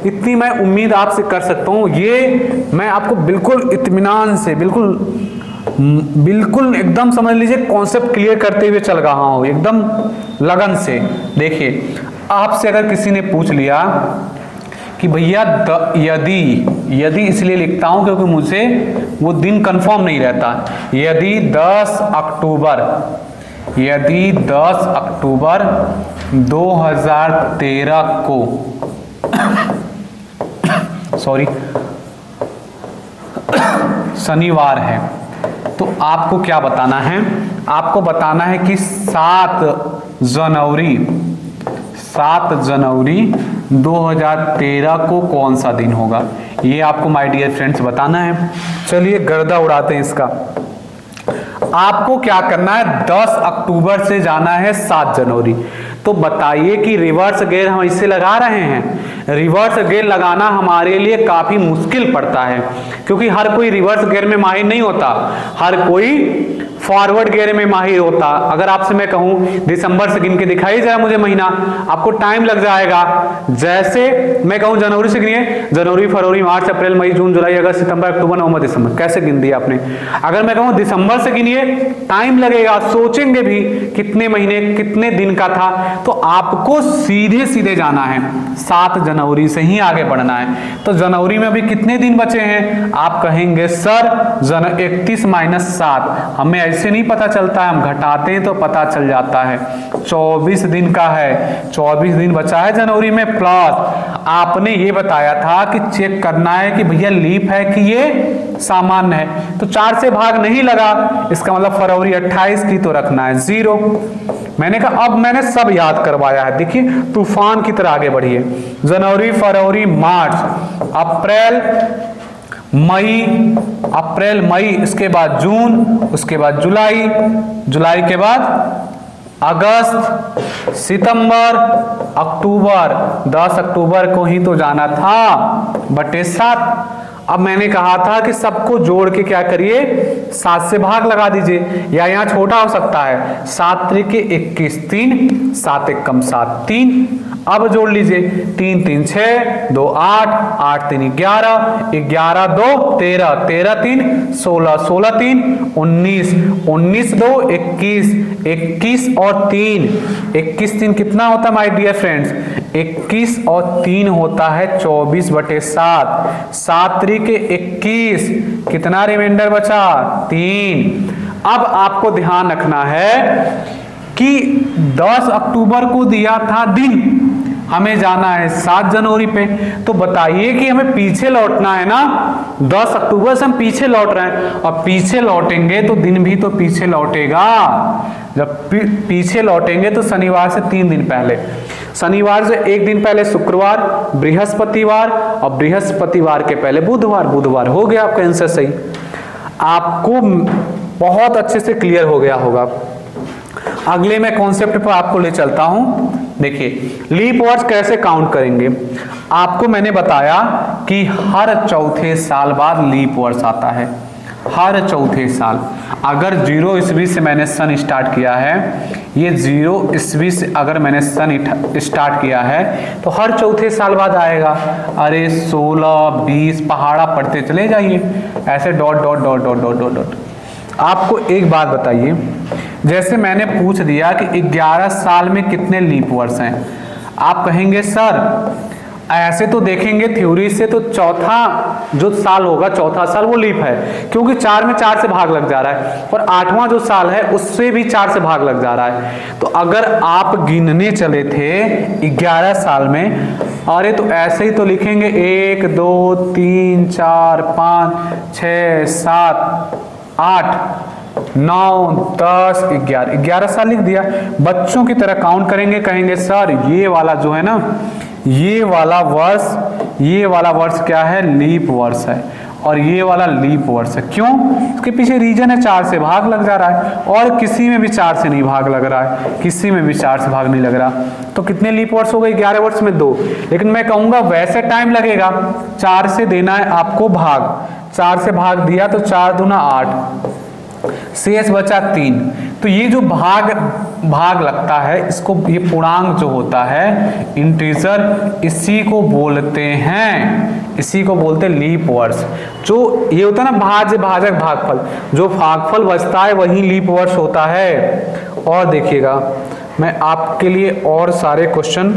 इतनी मैं उम्मीद आपसे कर सकता हूं। ये मैं आपको बिल्कुल इत्मीनान से, बिल्कुल एकदम समझ लीजिए कॉन्सेप्ट क्लियर करते हुए चल रहा हूं, एकदम लगन से। देखिए आपसे अगर किसी ने पूछ लिया कि भैया यदि इसलिए लिखता हूं क्योंकि मुझे वो दिन कंफर्म नहीं रहता, यदि 10 अक्टूबर 2013 को शनिवार है, तो आपको क्या बताना है? आपको बताना है कि 7 जनवरी 2013 को कौन सा दिन होगा, ये आपको माय डियर फ्रेंड्स बताना है। चलिए गर्दा उड़ाते हैं इसका। आपको क्या करना है? 10 अक्टूबर से जाना है 7 जनवरी। तो बताइए कि रिवर्स गियर हम इससे लगा रहे हैं। रिवर्स गियर लगाना हमारे लिए काफी मुश्किल पड़ता है, क्योंकि हर कोई रिवर्स गियर में माहिर नहीं होता, हर कोई फॉरवर्ड गियर में माहिर होता। अगर आपसे मैं कहूं दिसंबर से गिन के दिखाई जरा मुझे महीना, आपको टाइम लग जाएगा। जैसे मैं कहूं जनवरी से गिनिए, जनवरी, फरवरी, मार्च, अप्रैल, मई, जून, जुलाई, अगस्त, सितंबर, अक्टूबर, नवंबर, दिसंबर, कैसे गिन दिया आपने? अगर मैं कहूं दिसंबर से गिनिए, टाइम लगेगा, सोचेंगे भी कितने महीने कितने दिन का था। तो आपको सीधे सीधे जाना है, 7 जनवरी से ही आगे बढ़ना है। तो जनवरी में अभी कितने दिन बचे हैं? आप कहेंगे सर 31 - 7, हमें ऐसे नहीं पता चलता है, हम घटाते हैं तो पता चल जाता है। 24 दिन का है, 24 दिन बचा है जनवरी में। प्लस आपने ये बताया था कि चेक करना है कि भैया लीप है कि ये सामान्य है, तो 4 से भाग नहीं लगा, इसका मतलब फरवरी 28 की तो रखना है 0। मैंने कहा अब मैंने सब याद करवाया है। देखिए तूफान की तरह आगे बढ़िए। जनवरी, फरवरी, मार्च, अप्रैल, मई, इसके बाद जून, उसके बाद जुलाई के बाद अगस्त, सितंबर, अक्टूबर। 10 अक्टूबर को ही तो जाना था बटे 7। अब मैंने कहा था कि सबको जोड़ के क्या करिए, 7 से भाग लगा दीजिए, या यहाँ छोटा हो सकता है 7 त्रिके 21, 3, 7 एकम 7, 3। अब जोड़ लीजिए 3 3 6, 2 8, 8 3 11, 11 2 13, 13 3 16, 16 3 19, 19 2 21, 21 और 3, 21 3 कितना होता है माय डियर फ्रेंड्स? 21 और 3 होता है 24/7। 7 त्रिके 21, कितना रिमाइंडर बचा? 3। अब आपको ध्यान रखना है कि 10 अक्टूबर को दिया था दिन, हमें जाना है 7 जनवरी पे। तो बताइए कि हमें पीछे लौटना है ना, 10 अक्टूबर से हम पीछे लौट रहे हैं, और पीछे लौटेंगे तो दिन भी तो पीछे लौटेगा। जब पीछे लौटेंगे तो शनिवार से 3 दिन पहले, शनिवार से 1 दिन पहले शुक्रवार, बृहस्पतिवार, और बृहस्पतिवार के पहले बुधवार। बुधवार हो गया आपका आंसर सही। आपको बहुत अच्छे से क्लियर हो गया होगा। अगले मैं कॉन्सेप्ट पर आपको ले चलता हूं। देखिए लीप वर्ष कैसे काउंट करेंगे। आपको मैंने बताया कि हर चौथे साल बाद लीप वर्ष आता है, हर चौथे साल। अगर 0 ईस्वी से मैंने सन स्टार्ट किया है, ये 0 ईस्वी से अगर मैंने सन स्टार्ट किया है तो हर चौथे साल बाद आएगा। अरे 16, 20 पहाड़ा पढ़ते चले जाइए, ऐसे dot dot dot dot dot dot dot. आपको एक बात बताइए, जैसे मैंने पूछ दिया कि 11 साल में कितने लीप वर्ष हैं, आप कहेंगे सर ऐसे तो देखेंगे थ्योरी से तो चौथा जो साल होगा, चौथा साल वो लीप है, क्योंकि 4 में 4 से भाग लग जा रहा है, और 8वां जो साल है उससे भी 4 से भाग लग जा रहा है। तो अगर आप गिनने चले थे 11 साल में, अरे तो ऐसे ही तो लिखेंगे 1 2 3 4 5 6 7 8 9 10 11, 11 साल लिख दिया। बच्चों की तरह काउंट करेंगे, कहेंगे सर ये वाला जो है ना, ये वाला वर्ष क्या है, लीप वर्ष है, और ये वाला लीप वर्ष है। क्यों? इसके पीछे रीजन है 4 से भाग लग जा रहा है, और किसी में भी 4 से नहीं भाग लग रहा है, किसी में भी 4 से भाग नहीं लग रहा। तो कितने लीप वर्ष हो गए? 11 वर्ष में 2। लेकिन मैं कहूंगा वैसे टाइम लगेगा, 4 से देना है आपको भाग, 4 से भाग दिया तो 4 दूना 8, शेष बचा 3। तो ये जो भाग लगता है, इसको ये पूर्णांक जो होता है इंटीजर, इसी को बोलते हैं, इसी को बोलते हैं लीप वर्ष। जो ये होता है ना भाज्य भाजक भागफल, जो भागफल बचता है वही लीप वर्ष होता है। और देखिएगा मैं आपके लिए और सारे क्वेश्चन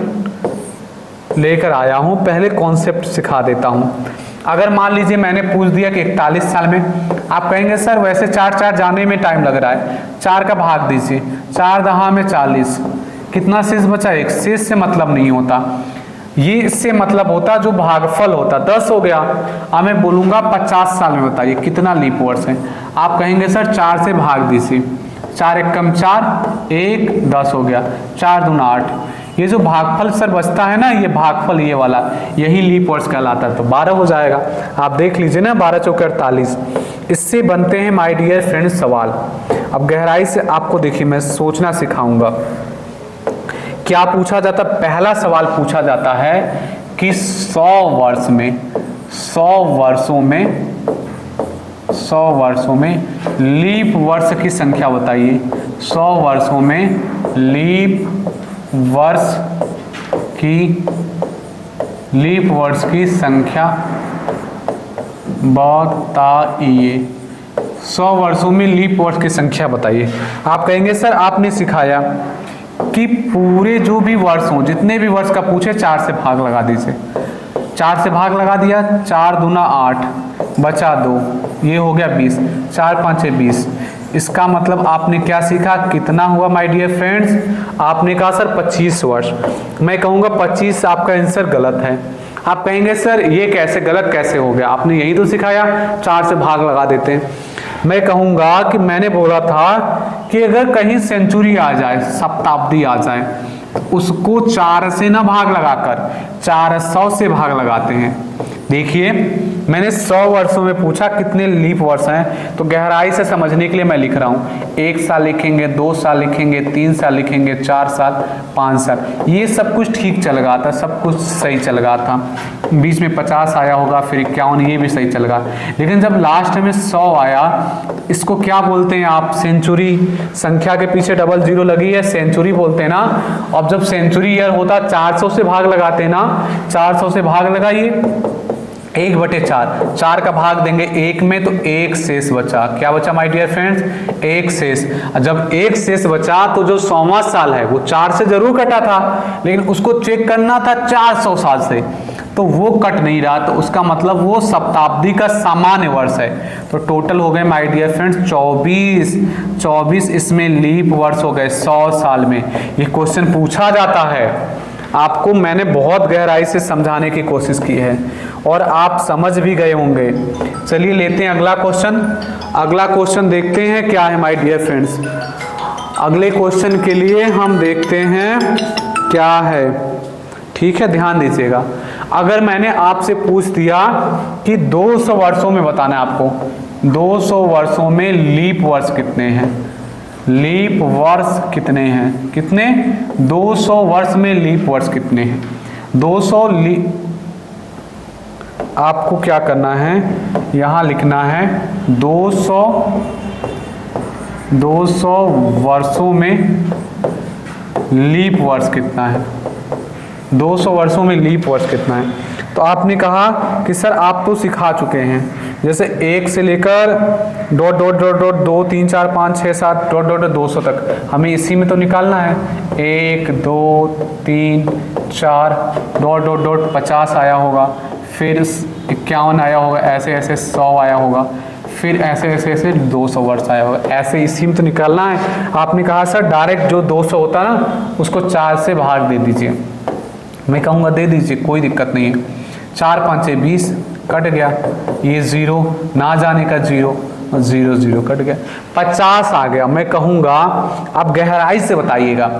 लेकर आया हूं, पहले कॉन्सेप्ट सिखा देता हूं। अगर मान लीजिए मैंने पूछ दिया कि 41 साल में, आप कहेंगे सर वैसे 4 जाने में टाइम लग रहा है, 4 का भाग दीजिए, 4 दहा में 40, कितना शेष बचा? 1। शेष से मतलब नहीं होता, ये इससे मतलब होता जो भागफल होता। 10 हो गया, अब मैं बोलूंगा 50 साल में बताइए कितना लीप वर्ष है। आप कहेंगे सर 4 से भाग दीजिए, 4 एकम 4, 1 10 हो गया, 4 दूना 8। ये जो भागफल सर बचता है ना, ये भागफल ये वाला, यही लीप वर्ष कहलाता है। तो 12 हो जाएगा, आप देख लीजिए ना, 12 चौके 48। इससे बनते हैं माय डियर फ्रेंड्स सवाल। अब गहराई से आपको देखिए मैं सोचना सिखाऊंगा। क्या पूछा जाता? पहला सवाल पूछा जाता है कि 100 वर्षों में लीप वर्ष की संख्या बताइए। 100 वर्षों में लीप वर्ष की संख्या बताइए। 100 वर्षों में लीप वर्ष की संख्या बताइए। आप कहेंगे सर आपने सिखाया कि पूरे जो भी वर्ष हों, जितने भी वर्ष का पूछे 4 से भाग लगा दीजिए। 4 से भाग लगा दिया, 4 दूना 8 बचा 2, ये हो गया 20, 4 5 20। इसका मतलब आपने क्या सीखा? कितना हुआ माय डियर फ्रेंड्स? आपने कहा सर 25 वर्ष। मैं कहूँगा 25 आपका आंसर गलत है। आप कहेंगे सर ये कैसे गलत कैसे हो गया? आपने यही तो सिखाया 4 से भाग लगा देते हैं। मैं कहूँगा कि मैंने बोला था कि अगर कहीं सेंचुरी आ जाए, शताब्दी आ जाए, उसको 4 से ना भाग लगाकर 400 से भाग लगाते हैं। देखिए मैंने 100 वर्षों में पूछा कितने लीप वर्ष हैं, तो गहराई से समझने के लिए मैं लिख रहा हूँ। 1 साल लिखेंगे, 2 साल लिखेंगे, 3 साल लिखेंगे, 4 साल, 5 साल, ये सब कुछ ठीक चल रहा था, सब कुछ सही चल रहा था। बीच में 50 आया होगा, फिर 51, ये भी सही चल रहा। लेकिन जब लास्ट में 100 आया, इसको क्या बोलते हैं आप? सेंचुरी। संख्या के पीछे डबल जीरो लगी है, सेंचुरी बोलते हैं ना। अब जब सेंचुरी ईयर होता 400 से भाग लगाते हैं ना, 400 से भाग लगाइए, 1/4, 4 का भाग देंगे 1 में तो 1 शेष बचा। क्या बचा माय डियर फ्रेंड्स? 1 शेष। जब 1 शेष बचा तो जो 100वां साल है वो 4 से जरूर कटा था, लेकिन उसको चेक करना था 400 साल से, तो वो कट नहीं रहा, तो उसका मतलब वो शताब्दी का सामान्य वर्ष है। तो टोटल हो गए माय डियर फ्रेंड्स 24 इसमें लीप वर्ष हो गए 100 साल में। ये क्वेश्चन पूछा जाता है, आपको मैंने बहुत गहराई से समझाने की कोशिश की है और आप समझ भी गए होंगे। चलिए लेते हैं अगला क्वेश्चन। अगला क्वेश्चन देखते हैं क्या है माय डियर फ्रेंड्स। अगले क्वेश्चन के लिए हम देखते हैं क्या है। ठीक है, ध्यान दीजिएगा। अगर मैंने आपसे पूछ दिया कि 200 वर्षों में बताना है आपको, 200 वर्षों में लीप वर्ष कितने हैं, लीप वर्ष कितने हैं, कितने, 200 वर्ष में लीप वर्ष कितने हैं, 200 आपको क्या करना है, यहां लिखना है 200 वर्षों में लीप वर्ष कितना है, 200 वर्षों में लीप वर्ष कितना है। तो आपने कहा कि सर आप तो सिखा चुके हैं, जैसे 1 से लेकर dot dot dot dot 2 3 4 5 6 7 dot dot 200 तक हमें इसी में तो निकालना है। 1 2 3 4 डॉट डॉट डॉट 50 आया होगा, फिर 51 आया होगा, ऐसे ऐसे 100 आया होगा, फिर ऐसे ऐसे ऐसे 200 वर्ष आया होगा, ऐसे इसी में तो निकालना है। आपने कहा सर डायरेक्ट जो 200 होता है ना उसको 4 से भाग दे दीजिए। मैं कहूँगा दे दीजिए, कोई दिक्कत नहीं है। 4 5 6 20 कट गया, ये 0 ना जाने का 0 0 0 कट गया, 50 आ गया। मैं कहूँगा अब गहराई से बताइएगा,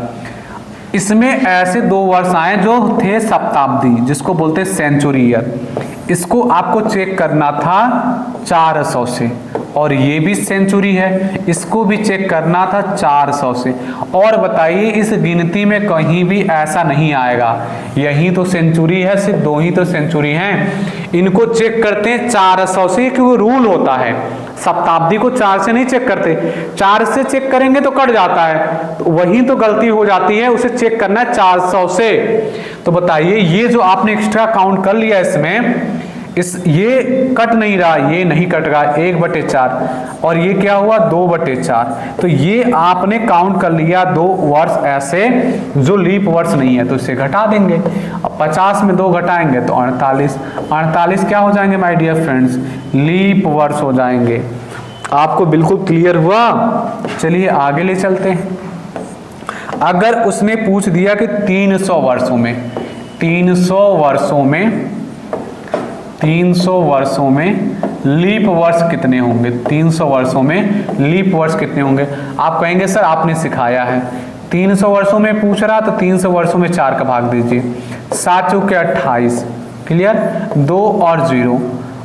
इसमें ऐसे 2 वर्ष आए जो थे शताब्दी, जिसको बोलते हैं सेंचुरी ईयर। इसको आपको चेक करना था 400 से, और ये भी सेंचुरी है, इसको भी चेक करना था 400 से। और बताइए इस गिनती में कहीं भी ऐसा नहीं आएगा, यही तो सेंचुरी है, सिर्फ 2 ही तो सेंचुरी हैं। इनको चेक करते हैं 400 से, क्योंकि रूल होता है, शताब्दी को 4 से नहीं चेक करते, 4 से चेक करेंगे तो कट जाता है, तो वही तो गलती हो जाती है, उसे चेक करना है 400 से। तो बताइए ये जो आपने एक्स्ट्रा काउंट कर लिया इसमें, ये कट नहीं रहा, ये नहीं कट रहा, 1/4, और ये क्या हुआ 2/4। तो ये आपने काउंट कर लिया 2 वर्ष ऐसे जो लीप वर्ष नहीं है, तो इसे घटा देंगे। अब 50 में 2 घटाएंगे तो 48, 48 क्या हो जाएंगे माय डियर फ्रेंड्स, लीप वर्ष हो जाएंगे। आपको बिल्कुल क्लियर हुआ। चलिए आगे ले चलते हैं। अगर उसने पूछ दिया कि 300 वर्षों में, 300 वर्षों में लीप वर्ष कितने होंगे, 300 वर्षों में लीप वर्ष कितने होंगे। आप कहेंगे सर आपने सिखाया है, 300 वर्षों में पूछ रहा तो 300 वर्षों में 4 का भाग दीजिए, 7 चौके 28, क्लियर, 2 और 0,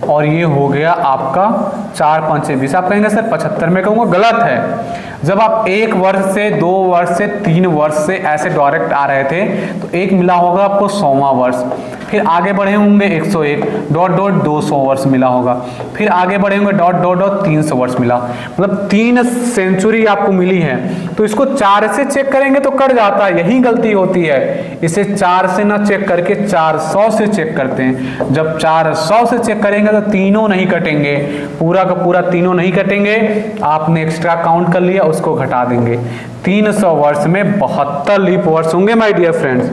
और ये हो गया आपका 4 5 20। आप कहेंगे सर 75, में कहूँगा गलत है। जब आप 1 वर्ष से 2 वर्ष से 3 वर्ष से ऐसे डायरेक्ट आ रहे थे तो एक मिला होगा आपको 100वां वर्ष, फिर आगे बढ़े होंगे 101 डॉट डॉट 200 वर्ष मिला होगा, फिर आगे बढ़े होंगे डॉट डॉट डॉट 300 वर्ष मिला, मतलब 3 सेंचुरी आपको मिली है। तो इसको 4 से चेक करेंगे तो कट जाता है, यही गलती होती है। इसे 4 से ना चेक करके 400 से चेक करते हैं। जब 400 से चेक करेंगे तो तीनों नहीं कटेंगे, पूरा का पूरा तीनों नहीं कटेंगे, आपने एक्स्ट्रा काउंट कर लिया उसको घटा देंगे। 300 वर्ष में 72 लीप वर्ष होंगे माय डियर फ्रेंड्स।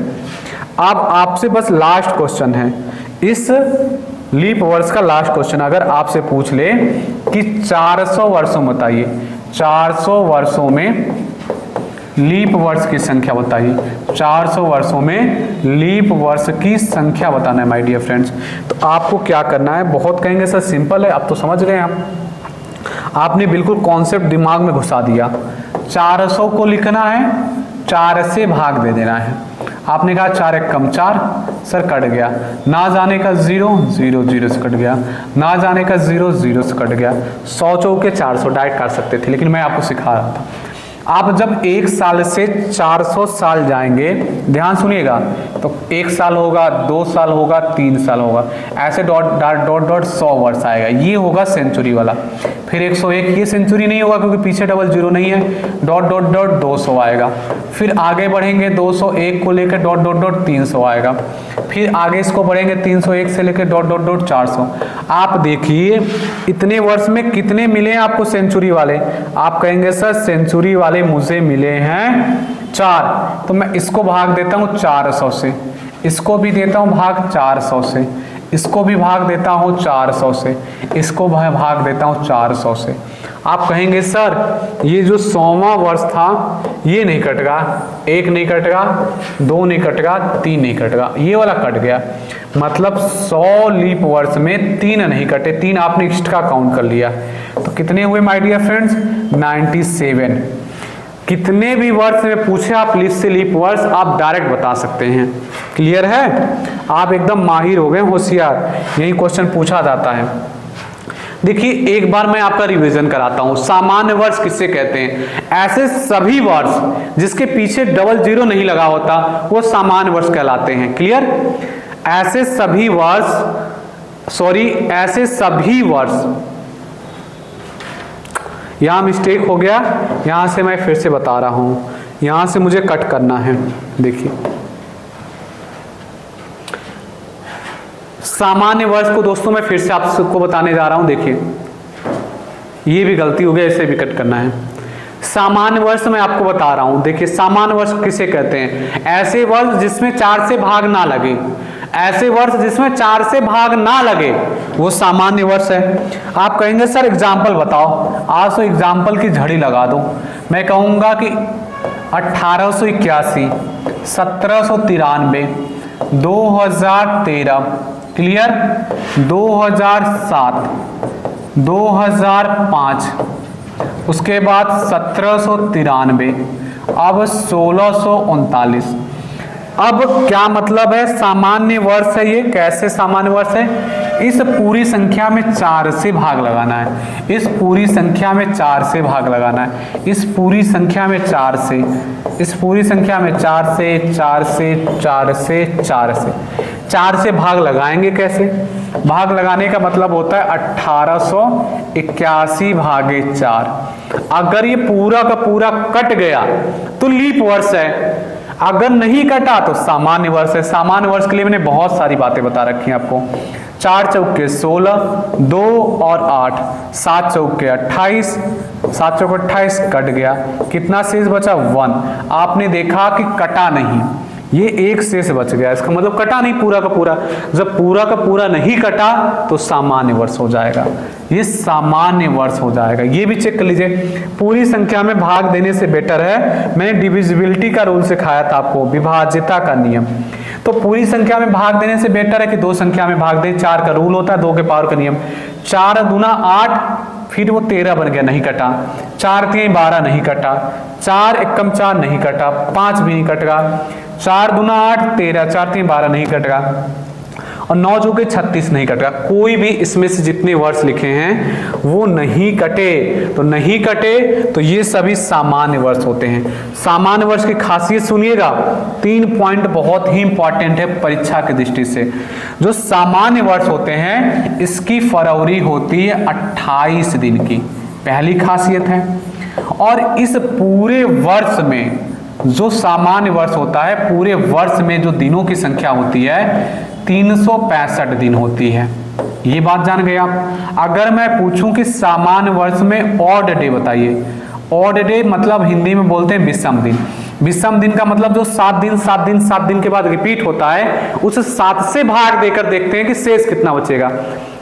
अब आपसे बस लास्ट क्वेश्चन है, इस लीप वर्ष का लास्ट क्वेश्चन। अगर आपसे पूछ ले कि 400 वर्षों में बताइए, 400 वर्षों में लीप वर्ष की संख्या बताइए, 400 वर्षों में लीप वर्ष की संख्या बताना है माय डियर फ्रेंड्स। तो आपको क्या करना है, बहुत कहेंगे सर सिंपल है, अब तो समझ गए आप, आपने बिल्कुल कॉन्सेप्ट दिमाग में घुसा दिया। 400 को लिखना है, 4 से भाग दे देना है। आपने कहा 4 1 कम 4, सर कट गया, ना जाने का 0 0 0 से कट गया, ना जाने का 0 0 से कट गया। 100 चौके 400 डायरेक्ट काट सकते थे, लेकिन मैं आपको सिखा रहा था। आप जब 1 साल से 400 साल जाएंगे, ध्यान सुनिएगा, तो 1 साल होगा, 2 साल होगा, 3 साल होगा, ऐसे डॉट डॉट डॉट डॉट 100 वर्ष आएगा, ये होगा सेंचुरी वाला। फिर 101, ये सेंचुरी नहीं होगा क्योंकि पीछे डबल 0 नहीं है, डॉट डॉट डॉट 200 आएगा। फिर आगे बढ़ेंगे 201 को लेकर डॉट डॉट डॉट 300 आएगा, फिर आगे इसको बढ़ेंगे 301 से लेकर डॉट डॉट डॉट 400। आप देखिए इतने वर्ष में कितने मिले हैं आपको सेंचुरी वाले। आप कहेंगे सर सेंचुरी वाले मुझे मिले हैं 4, तो मैं इसको भाग देता हूं 400 से, इसको भी देता हूं भाग 400 से, इसको भी भाग देता हूं 400 से, इसको भाग देता हूं 400 से। आप कहेंगे सर ये जो 100वां वर्ष था ये नहीं कटेगा, 1 नहीं कटेगा, 2 नहीं कटेगा, 3 नहीं कटेगा, ये वाला कट गया। मतलब 100 लीप वर्ष में 3 नहीं कटे, 3 आपने एक्स्ट्रा काउंट कर लिया। तो कितने हुए माय डियर फ्रेंड्स? 97। कितने भी वर्ष में पूछे आप लिस्ट से लीप वर्ष आप डायरेक्ट बता सकते हैं। क्लियर है? आप एकदम माहिर हो गए, होशियार। यही क्वेश्चन पूछा जाता है। देखिए एक बार मैं आपका रिवीजन कराता हूं। सामान्य वर्ष किससे कहते हैं? ऐसे सभी वर्ष जिसके पीछे डबल जीरो नहीं लगा होता वो सामान्य वर्ष कहलाते हैं। क्लियर? ऐसे सभी वर्ष, यहां मिस्टेक हो गया, यहां से मैं फिर से बता रहा हूं, यहां से मुझे कट करना है। देखिए सामान्य वर्ष को दोस्तों मैं फिर से आप सबको बताने जा रहा हूं। देखिए ये भी गलती हो गया, इसे भी कट करना है। सामान्य वर्ष मैं आपको बता रहा हूं। देखिए सामान्य वर्ष किसे कहते हैं? ऐसे वर्ष जिसमें 4 से भाग ना लगे, ऐसे वर्ष जिसमें 4 से भाग ना लगे वो सामान्य वर्ष है। आप कहेंगे सर एग्जाम्पल बताओ। आज तो एग्जाम्पल की झड़ी लगा दो। मैं कहूंगा कि 1881, 1793, 2013, क्लियर, 2007, 2005, उसके बाद 1793, अब 1639। अब क्या मतलब है? सामान्य वर्ष है ये। कैसे सामान्य वर्ष है? इस पूरी संख्या में 4 से भाग लगाना है। इस पूरी संख्या में 4 से भाग लगाना है। इस पूरी संख्या में 4 से, इस पूरी संख्या में 4 से 4 से 4 से 4 से 4 से भाग लगाएंगे। कैसे भाग लगाने का मतलब होता है 1881 भागे 4। अगर ये पूरा का पूरा कट गया तो लीप वर्ष है, अगर नहीं कटा तो सामान्य वर्ष है। सामान्य वर्ष के लिए मैंने बहुत सारी बातें बता रखी हैं आपको। 4 चौके 16, 2 और 8, 7 चौके 28, 7 चौके 28 कट गया। कितना शेष बचा? 1। आपने देखा कि कटा नहीं, ये एक शेष बच गया। इसका मतलब कटा नहीं पूरा का पूरा। जब पूरा का पूरा नहीं कटा तो सामान्य वर्ष हो जाएगा, ये सामान्य वर्ष हो जाएगा। ये भी चेक कर लीजिए। पूरी संख्या में भाग देने से बेटर है, मैंने डिविजिबिलिटी का रूल सिखाया था आपको, विभाज्यता का नियम। तो पूरी संख्या में भाग देने से बेटर है कि 2 संख्या में भाग दें। 4 का रूल होता है, 2 के पावर का नियम। 4 दूना 8, फिर वो 13 बन गया, नहीं कटा। 4 3 12 नहीं कटा। 4 एकम 4 नहीं कटा। 5 भी नहीं कटेगा। 4 दूना 8, 13, 4 3 12 नहीं कटेगा। और 9 जो के 36 नहीं कटेगा। कोई भी इसमें से जितने वर्ष लिखे हैं वो नहीं कटे। तो नहीं कटे तो ये सभी सामान्य वर्ष होते हैं। सामान्य वर्ष की खासियत सुनिएगा, 3 पॉइंट बहुत ही इंपॉर्टेंट है परीक्षा की दृष्टि से। जो सामान्य वर्ष होते हैं इसकी फरवरी होती है 28 दिन की, पहली खासियत है। और इस पूरे वर्ष में जो सामान्य वर्ष होता है, पूरे वर्ष में जो दिनों की संख्या होती है 365 दिन होती है। ये बात जान गए आप। अगर मैं पूछूं कि सामान्य वर्ष में ऑड डे बताइए। ऑड डे मतलब हिंदी में बोलते हैं विषम दिन। विषम दिन का मतलब जो 7 दिन 7 दिन 7 दिन के बाद रिपीट होता है, उस 7 से भाग देकर देखते हैं कि शेष कितना बचेगा।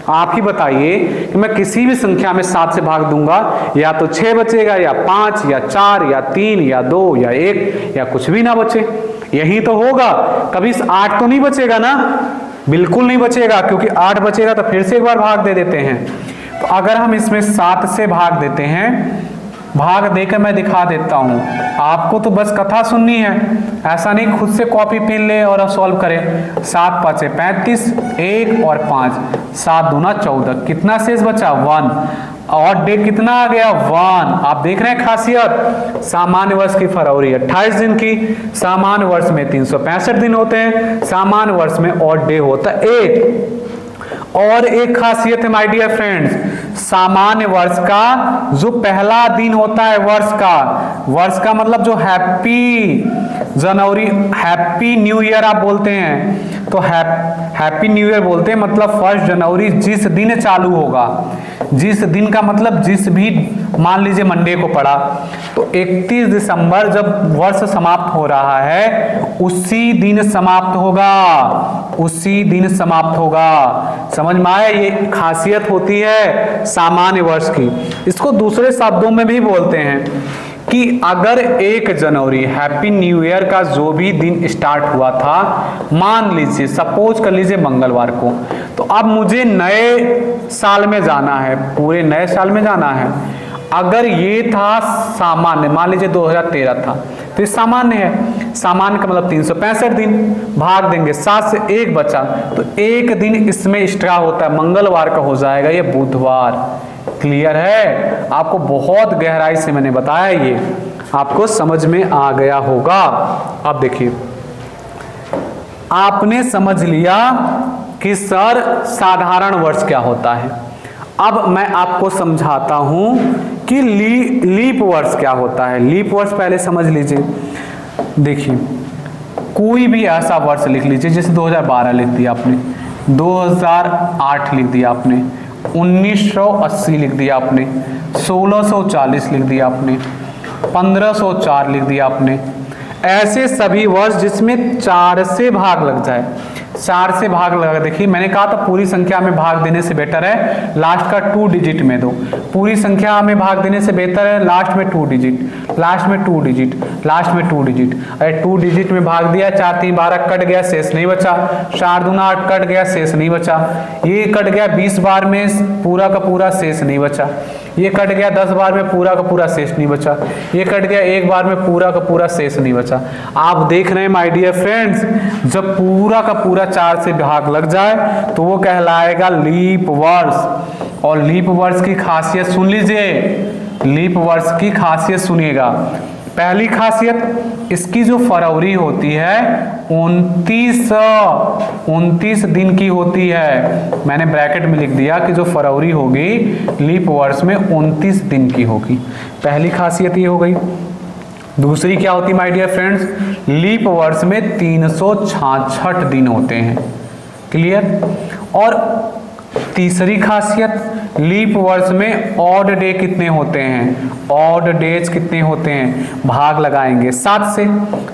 आप ही बताइए कि मैं किसी भी संख्या में 7 से भाग दूंगा, या तो 6 बचेगा, या 5, या 4, या 3, या 2, या 1, या कुछ भी ना बचे। यही तो होगा। कभी 8 तो नहीं बचेगा ना? बिल्कुल नहीं बचेगा, क्योंकि 8 बचेगा तो फिर से एक बार भाग दे देते हैं। तो अगर हम इसमें 7 से भाग देते हैं, भाग देकर मैं दिखा देता हूं आपको, तो बस कथा सुननी है, ऐसा नहीं खुद से कॉपी पेन ले और सॉल्व करें। 7 5 35, 1 और 5, 7 दूना 14, कितना शेष बचा? 1। और डे कितना आ गया? 1। आप देख रहे हैं खासियत। सामान्य वर्ष की फरवरी 28 दिन की, सामान्य वर्ष में 365 दिन होते हैं, सामान्य वर्ष में ऑड डे होता है 1। और एक खासियत है माय डियर फ्रेंड्स, सामान्य वर्ष का जो पहला दिन होता है वर्ष का मतलब जो हैप्पी जनवरी, हैप्पी न्यू ईयर आप बोलते हैं तो हैप्पी न्यू ईयर बोलते हैं, मतलब 1 जनवरी जिस दिन चालू होगा, जिस दिन का मतलब जिस भी, मान लीजिए मंडे को पड़ा तो 31 दिसंबर जब वर्ष समाप्त हो रहा है उसी दिन समाप्त होगा, उसी दिन समाप्त होगा। समझ में आया, ये खासियत होती है सामान्य वर्ष की। इसको दूसरे शब्दों में भी बोलते हैं कि अगर 1 जनवरी हैप्पी न्यू ईयर का जो भी दिन स्टार्ट हुआ था, मान लीजिए सपोज कर लीजिए मंगलवार को, तो अब मुझे नए साल में जाना है, पूरे नए साल में जाना है। अगर ये था सामान्य, मान लीजिए 2013 था तो ये सामान्य है, सामान्य का मतलब 365 दिन, भाग देंगे 7 से 1 बचा तो 1 दिन इसमें एक्स्ट्रा होता है, मंगलवार का हो जाएगा ये बुधवार। क्लियर है? आपको बहुत गहराई से मैंने बताया, ये आपको समझ में आ गया होगा। अब देखिए, आपने समझ लिया कि सर साधारण वर्ष क्या होता है। अब मैं आपको समझाता हूं कि लीप वर्ष क्या होता है। लीप वर्ष पहले समझ लीजिए। देखिए, कोई भी ऐसा वर्ष लिख लीजिए, जैसे 2012 लिख दिया आपने, 2008 लिख दिया आपने, 1980 लिख दिया आपने, 1640 लिख दिया आपने, 1504 लिख दिया आपने। ऐसे सभी वर्ष जिसमें 4 से भाग लग जाए, 4 से भाग लगा। देखिए मैंने कहा था पूरी संख्या में भाग देने से बेटर है लास्ट का 2 डिजिट में दो, पूरी संख्या में भाग देने से बेहतर है लास्ट में 2 डिजिट, लास्ट में 2 डिजिट, लास्ट में 2 डिजिट। अरे 2 डिजिट में भाग दिया, 4 3 12 कट गया, शेष नहीं बचा, 4 दूना 8 कट गया, शेष नहीं बचा, ये कट गया 20 बार में पूरा का पूरा, शेष नहीं बचा, ये कट गया 10 बार में पूरा का पूरा, शेष नहीं बचा, ये कट गया 1 बार में पूरा का पूरा, शेष नहीं बचा। आप देख रहे हैं माय डियर फ्रेंड्स, जब पूरा का पूरा 4 से भाग लग जाए तो वो कहलाएगा लीप वर्ष। और लीप वर्ष की खासियत सुन लीजिए, लीप वर्ष की खासियत सुनिएगा। पहली खासियत, इसकी जो फरवरी होती है 29 दिन की होती है। मैंने ब्रैकेट में लिख दिया कि जो फरवरी होगी लीप वर्ष में 29 दिन की होगी। पहली खासियत ये हो गई। दूसरी क्या होती माय डियर फ्रेंड्स, लीप वर्ष में 366 दिन होते हैं। क्लियर? और तीसरी खासियत, लीप वर्ष में ऑड डे कितने होते हैं, ऑड डेज कितने होते हैं, भाग लगाएंगे 7 से,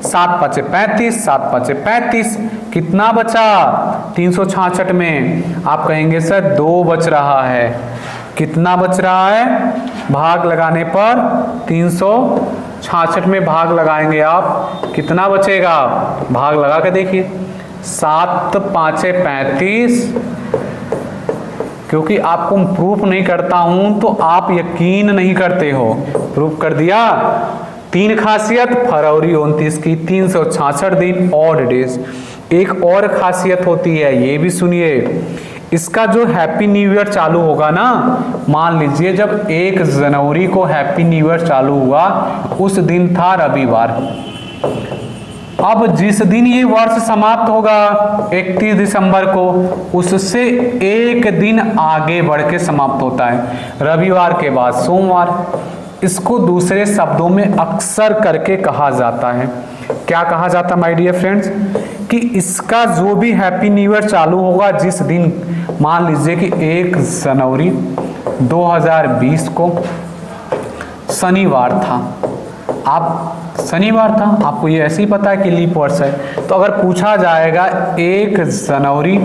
7 5 35, 7 5 35, कितना बचा 366 में? आप कहेंगे सर 2 बच रहा है। कितना बच रहा है? भाग लगाने पर 366 में भाग लगाएंगे आप, कितना बचेगा? भाग लगा के देखिए, 7 5 35। क्योंकि आपको प्रूफ नहीं करता हूं तो आप यकीन नहीं करते हो, प्रूफ कर दिया। 3 खासियत फरवरी 29 की, 366 दिन ऑड डेज। एक और खासियत होती है, ये भी सुनिए, इसका जो हैप्पी न्यू ईयर चालू होगा ना, मान लीजिए जब 1 जनवरी को हैप्पी न्यू ईयर चालू हुआ उस दिन था रविवार। अब जिस दिन ये वर्ष समाप्त होगा 31 दिसंबर को, उससे 1 दिन आगे बढ़ के समाप्त होता है, रविवार के बाद सोमवार। इसको दूसरे शब्दों में अक्सर करके कहा जाता है, क्या कहा जाता है माय डियर फ्रेंड्स, कि इसका जो भी हैप्पी न्यू ईयर चालू होगा जिस दिन, मान लीजिए कि 1 जनवरी 2020 को शनिवार था, आप शनिवार था, आपको ये ऐसे ही पता है कि लीप वर्ष है, तो अगर पूछा जाएगा 1 जनवरी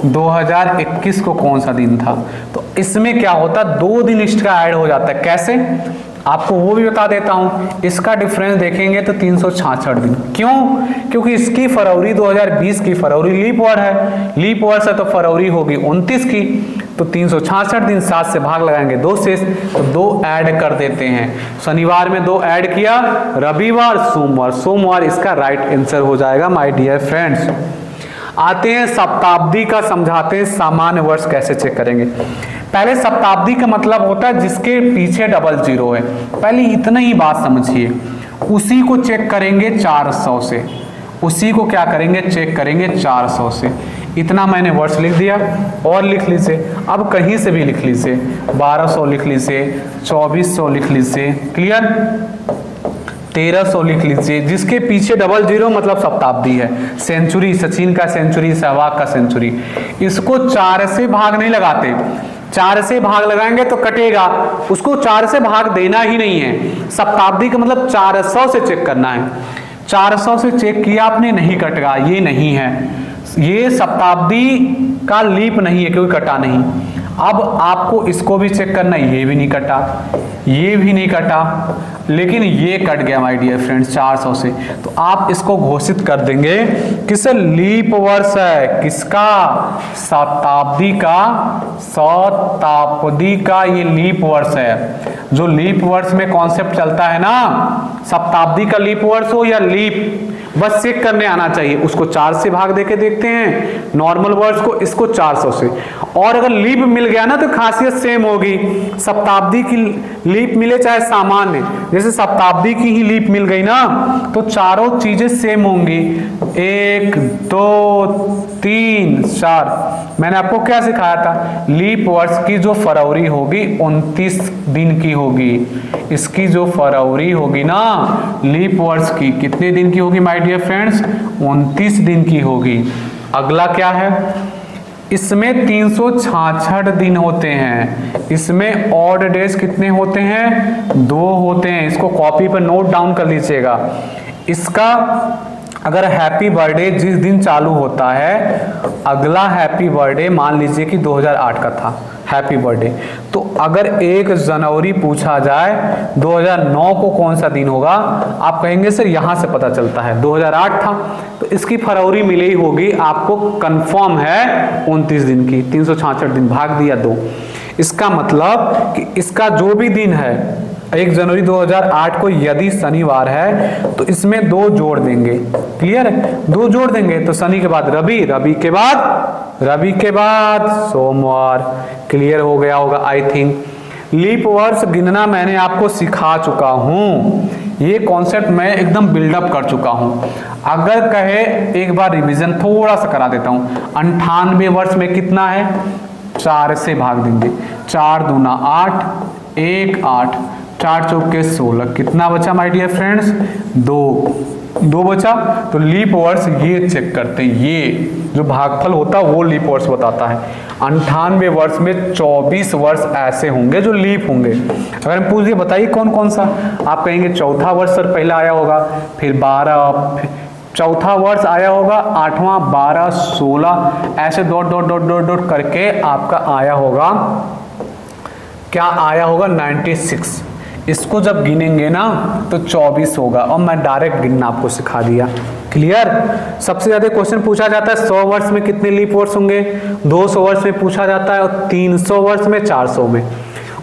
2021 को कौन सा दिन था, तो इसमें क्या होता है 2 दिन एक्स्ट्रा ऐड हो जाता है। कैसे? आपको वो भी बता देता हूं। इसका डिफरेंस देखेंगे तो 366 दिन। क्यों? क्योंकि इसकी फरवरी 2020 की फरवरी लीप वर्ष है, लीप वर्ष है तो फरवरी होगी 29 की, तो 366 दिन, 7 से भाग लगाएंगे 2 शेष, तो 2 ऐड कर देते हैं। शनिवार में 2 ऐड किया, रविवार, सोमवार, सोमवार इसका राइट आंसर हो जाएगा माय डियर फ्रेंड्स। आते हैं शताब्दी का, समझाते हैं सामान्य वर्ष कैसे चेक करेंगे। पहले शताब्दी का मतलब होता है जिसके पीछे डबल जीरो है, पहले इतना ही बात समझिए। उसी को चेक करेंगे 400 से, उसी को क्या करेंगे, चेक करेंगे 400 से। इतना मैंने वर्ष लिख दिया, और लिख लीजिए, अब कहीं से भी लिख लीजिए, 1200 लिख लीजिए, 2400 लिख लीजिए। क्लियर? 1300 लिख लीजिए, जिसके पीछे 00 मतलब शताब्दी है। सेंचुरी, सचिन का सेंचुरी, सहवाग का सेंचुरी। इसको 4 से भाग नहीं लगाते, 4 से भाग लगाएंगे तो कटेगा, उसको 4 से भाग देना ही नहीं है। शताब्दी का मतलब 400 से चेक करना है। 400 से चेक किया आपने, नहीं कटेगा, ये नहीं है, ये शताब्दी का लीप नहीं है क्योंकि कटा नहीं। अब आपको इसको भी चेक करना है, ये भी नहीं कटा, ये भी नहीं कटा, लेकिन ये कट गया माय डियर फ्रेंड्स 400 से। तो आप इसको घोषित कर देंगे किस लीप वर्ष है, किसका, शताब्दी का, शताब्दी का ये लीप वर्ष है। जो लीप वर्ष में कॉन्सेप्ट चलता है ना, शताब्दी का लीप वर्ष हो या लीप, बस चेक करने आना चाहिए। उसको 4 से भाग देके देखते हैं, नॉर्मल वर्ष को, इसको 400 से। और अगर लीप मिल गया ना तो खासियत सेम होगी, शताब्दी की लीप मिले चाहे सामान्य, जैसे शताब्दी की ही लीप मिल गई ना तो चारों चीजें सेम होंगी। 1 2 3 4। मैंने आपको क्या सिखाया था, लीप वर्ष की जो फरवरी होगी 29 दिन की होगी, इसकी जो फरवरी होगी ना लीप वर्ष की कितने दिन की होगी माय डियर फ्रेंड्स, 29 दिन की होगी। अगला क्या है, इसमें 366 दिन होते हैं, इसमें ऑड डेज कितने होते हैं, 2 होते हैं। इसको कॉपी पर नोट डाउन कर लीजिएगा। इसका अगर हैप्पी बर्थडे जिस दिन चालू होता है, अगला हैप्पी बर्थडे मान लीजिए कि 2008 का था हैप्पी बर्थडे, तो अगर 1 जनवरी पूछा जाए 2009 को कौन सा दिन होगा, आप कहेंगे सर यहाँ से पता चलता है 2008 था, तो इसकी फरवरी मिली होगी आपको, कंफर्म है 29 दिन की, 366 दिन भाग दिया 2। इसका मतलब कि इसका जो भी दिन है 1 जनवरी 2008 को यदि शनिवार है तो इसमें 2 जोड़ देंगे, क्लियर है, 2 जोड़ देंगे तो शनि के बाद रवि, रवि के बाद सोमवार, क्लियर हो गया होगा आई थिंक। लीप वर्ष गिनना मैंने आपको सिखा चुका हूं, ये कॉन्सेप्ट मैं एकदम बिल्डअप कर चुका हूं। अगर कहे एक बार रिवीजन थोड़ा सा करा देता हूं, 98 वर्ष में कितना है, 4 से भाग देंगे, 4 दूना 8, 1 8, 4 चौके 16, कितना बचा माय डियर फ्रेंड्स, 2 बचा। तो लीप वर्ष ये चेक करते हैं, ये जो भागफल होता है वो लीप वर्ष बताता है। 98 वर्ष में 24 वर्ष ऐसे होंगे जो लीप होंगे। अगर हम पूछ दिए बताइए कौन कौन सा, आप कहेंगे चौथा वर्ष सर पहला आया होगा, फिर 12, चौथा वर्ष आया होगा, 8वां, 12, 16, ऐसे dot dot dot dot dot करके आपका आया होगा, क्या आया होगा 96। इसको जब गिनेंगे ना तो 24 होगा, और मैं डायरेक्ट गिनना आपको सिखा दिया, क्लियर। सबसे ज्यादा क्वेश्चन पूछा जाता है 100 वर्ष में कितने लीप वर्ष होंगे, 200 वर्ष में पूछा जाता है, और 300 वर्ष में, 400 में।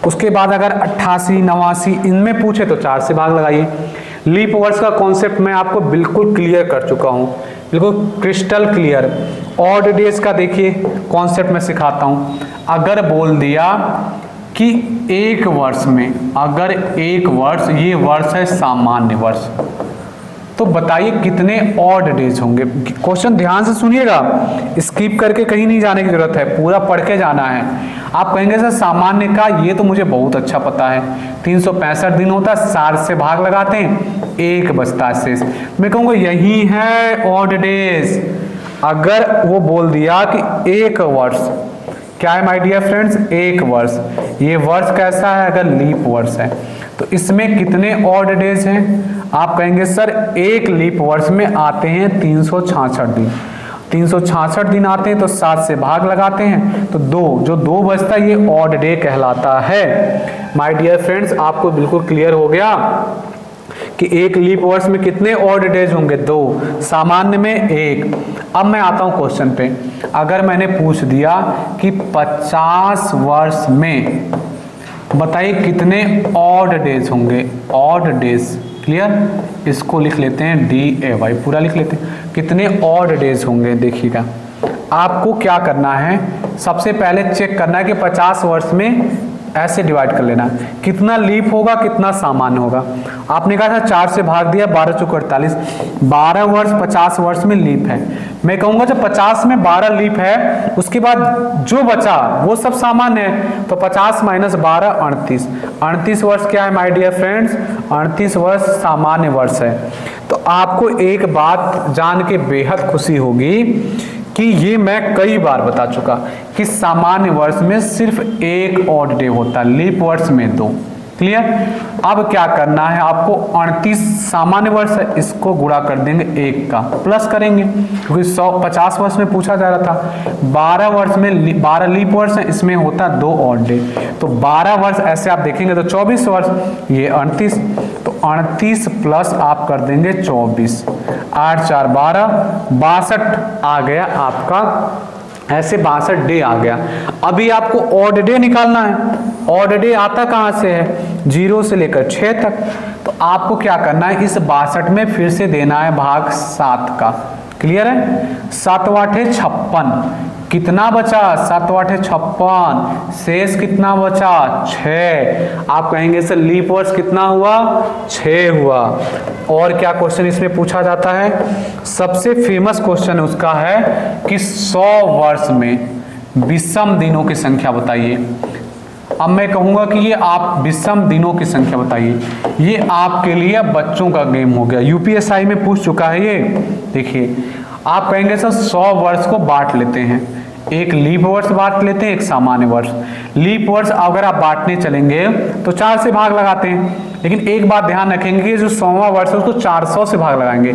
उसके बाद अगर 88, 89 इनमें पूछे तो 4 से भाग लगाइए। लीप वर्ष का कॉन्सेप्ट मैं आपको बिल्कुल क्लियर कर चुका हूं, बिल्कुल क्रिस्टल क्लियर। ऑड डेज का देखिए कॉन्सेप्ट मैं सिखाता हूं। अगर बोल दिया कि 1 वर्ष में, अगर 1 वर्ष, ये वर्ष है सामान्य वर्ष, तो बताइए कितने ऑड डेज होंगे। क्वेश्चन ध्यान से सुनिएगा, स्किप करके कहीं नहीं जाने की जरूरत है, पूरा पढ़ के जाना है। आप कहेंगे सर सामान्य का ये तो मुझे बहुत अच्छा पता है, 365 दिन होता है, 4 से भाग लगाते हैं, 1 बचता है शेष। मैं कहूँगा यही है ऑड डेज। अगर वो बोल दिया कि 1 वर्ष, क्या है माय डियर फ्रेंड्स, 1 वर्ष, ये वर्ष कैसा है, अगर लीप वर्ष है तो इसमें कितने ऑड डेज हैं, आप कहेंगे सर 1 लीप वर्ष में आते हैं 366 दिन, 366 दिन आते हैं तो 7 से भाग लगाते हैं तो 2, जो 2 बचता है ये ऑड डे कहलाता है। माय डियर फ्रेंड्स आपको बिल्कुल क्लियर हो गया कि 1 लीप वर्ष में कितने ऑड डेज होंगे, 2, सामान्य में 1। अब मैं आता हूं क्वेश्चन पे। अगर मैंने पूछ दिया कि 50 वर्ष में बताइए कितने ऑड डेज होंगे, ऑड डेज, क्लियर। इसको लिख लेते हैं DAY, पूरा लिख लेते हैं, कितने ऑड डेज होंगे। देखिएगा आपको क्या करना है, सबसे पहले चेक करना है कि 50 वर्ष में ऐसे डिवाइड कर लेना है। कितना लीप होगा कितना सामान्य होगा। आपने कहा था 4 से भाग दिया, 12 चौके 48, 12 वर्ष 50 वर्ष में लीप है। मैं कहूंगा जब 50 में 12 लीप है, उसके बाद जो बचा वो सब सामान्य है, तो 50 माइनस 12 38। 38 वर्ष क्या है माय डियर फ्रेंड्स? 38 वर्ष सामान्य वर्ष है। तो आपको एक बात जान के बेहद खुशी होगी कि ये मैं कई बार बता चुका कि सामान्य वर्ष में सिर्फ एक ऑड डे होता है, लीप वर्ष में 2। क्लियर? अब क्या करना है आपको, 38 सामान्य वर्ष है, इसको गुणा कर देंगे 1 का, प्लस करेंगे क्योंकि 150 वर्ष में पूछा जा रहा था। 12 वर्ष में 12 लीप वर्ष है, इसमें होता है 2 ऑड डे, तो 12 वर्ष ऐसे आप देखेंगे तो 24 वर्ष, ये 38, तो 38 प्लस आप कर देंगे 24, 8 4 12, 62 आ गया आपका, ऐसे 62 डे आ गया। अभी आपको ऑड डे निकालना है। ऑड डे आता कहां से है? 0 से लेकर 6 तक। तो आपको क्या करना है, इस 62 में फिर से देना है भाग 7 का। क्लियर है? 7 8 56, कितना बचा? 7 8 56, शेष कितना बचा? 6। आप कहेंगे सर लीप वर्ष कितना हुआ? 6 हुआ। और क्या क्वेश्चन इसमें पूछा जाता है? सबसे फेमस क्वेश्चन उसका है कि 100 वर्ष में विषम दिनों की संख्या बताइए। अब मैं कहूंगा कि ये आप विषम दिनों की संख्या बताइए। ये आपके लिए बच्चों का गेम हो गया, यूपीएसआई में पूछ चुका है ये। देखिए आप कहेंगे सर 100 वर्ष को बांट लेते हैं, एक लीप वर्ष बांट लेते हैं, एक सामान्य वर्ष। लीप वर्ष अगर आप बांटने चलेंगे तो 4 से भाग लगाते हैं, लेकिन एक बात ध्यान रखेंगे कि जो 100वां वर्ष है उसको 400 से भाग लगाएंगे।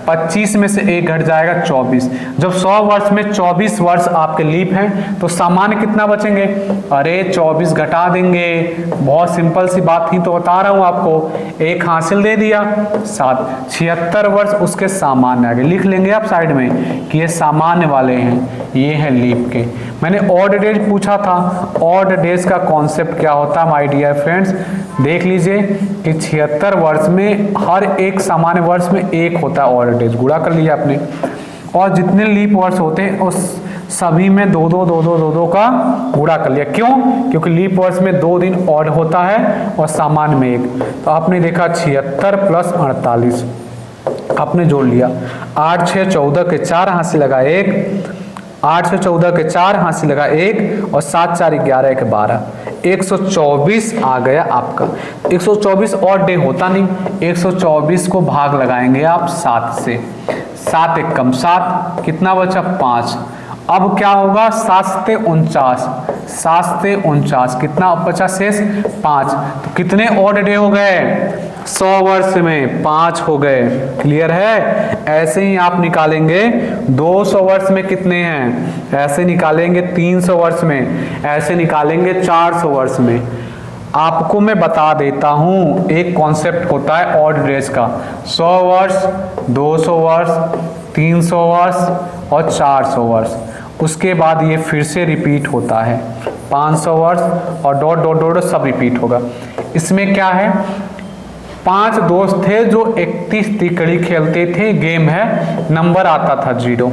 25 में से 1 घट जाएगा 24। जब 100 वर्ष में 24 वर्ष आपके लीप हैं तो सामान्य कितना बचेंगे? अरे 24 घटा देंगे, बहुत सिंपल सी बात ही तो बता रहा हूं आपको। 1 हासिल दे दिया, 7, 76 वर्ष उसके सामान्य आगे लिख लेंगे आप साइड में कि ये सामान्य वाले हैं, ये है लीप के। मैंने ऑड डेज पूछा था, ऑड डेज का कॉन्सेप्ट क्या होता है माय डियर फ्रेंड्स? देख लीजिए कि 76 वर्ष में हर एक सामान्य वर्ष में 1 होता है ऑड डेज, गुणा कर लिया आपने, और जितने लीप वर्ष होते हैं उस सभी में 2 2 2 2 2 2 का गुणा कर लिया। क्यों? क्योंकि लीप वर्ष में 2 दिन ऑड होता है और सामान्य में 1। तो आपने देखा 76 प्लस 48 आपने जोड़ लिया। 8 6 14 के 4 हासिल लगा 1, 8 से 14 के 4 हासिल लगा 1, और 7 4 11 के 12, 124 आ गया आपका। 124 और डे होता नहीं, 124 को भाग लगाएंगे आप 7 से, 7 1 कम 7, कितना बचा? 5। अब क्या होगा? 7 से 49, 7 से 49, कितना बचा शेष? 5। तो कितने ऑड डे हो गए? 100 वर्ष में 5 हो गए। क्लियर है? ऐसे ही आप निकालेंगे 200 वर्ष में कितने हैं, ऐसे निकालेंगे 300 वर्ष में, ऐसे निकालेंगे 400 वर्ष में। आपको मैं बता देता हूं, एक कॉन्सेप्ट होता है ऑड डेज का, 100 वर्ष, 200 वर्ष, 300 वर्ष और 400 वर्ष। उसके बाद ये फिर से रिपीट होता है, 500 वर्ष और डॉट डॉट डॉट सब रिपीट होगा। इसमें क्या है, 5 दोस्त थे जो 31 तिकड़ी खेलते थे, गेम है, नंबर आता था 0।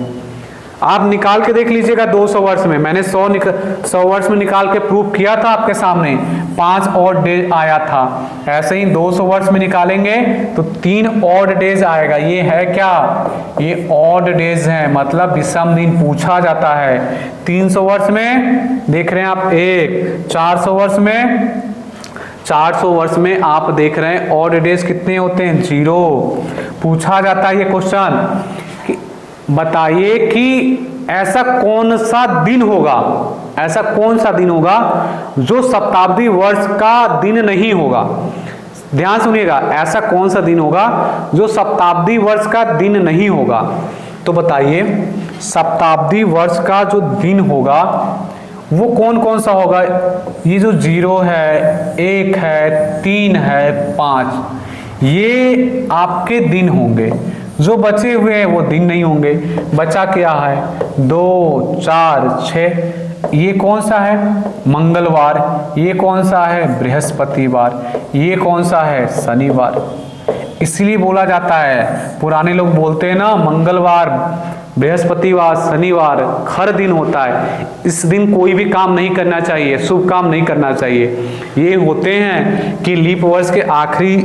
आप निकाल के देख लीजिएगा 200 वर्ष में, मैंने 100 वर्ष में निकाल के प्रूफ किया था आपके सामने, 5 ऑड डेज आया था। ऐसे ही 200 वर्ष में निकालेंगे तो 3 ऑड डेज आएगा। ये है क्या? ये ऑड डेज है, मतलब विषम दिन पूछा जाता है। 300 वर्ष में देख रहे हैं आप 1, 400 वर्ष में आप देख रहे हैं ऑड डेज कितने होते हैं? 0। पूछा जाता है ये क्वेश्चन, बताइए कि ऐसा कौन सा दिन होगा, ऐसा कौन सा दिन होगा जो शताब्दी वर्ष का दिन नहीं होगा। ध्यान सुनिएगा, ऐसा कौन सा दिन होगा जो शताब्दी वर्ष का दिन नहीं होगा। तो बताइए शताब्दी वर्ष का जो दिन होगा वो कौन कौन सा होगा? ये जो 0 है, 1 है, 3 है, 5, ये आपके दिन होंगे। जो बचे हुए हैं वो दिन नहीं होंगे। बचा क्या है? 2 4 6, ये कौन सा है? मंगलवार। ये कौन सा है? बृहस्पतिवार। ये कौन सा है? शनिवार। इसलिए बोला जाता है, पुराने लोग बोलते हैं ना, मंगलवार, बृहस्पतिवार, शनिवार हर दिन होता है, इस दिन कोई भी काम नहीं करना चाहिए, शुभ काम नहीं करना चाहिए। ये होते हैं कि लीप वर्ष के आखिरी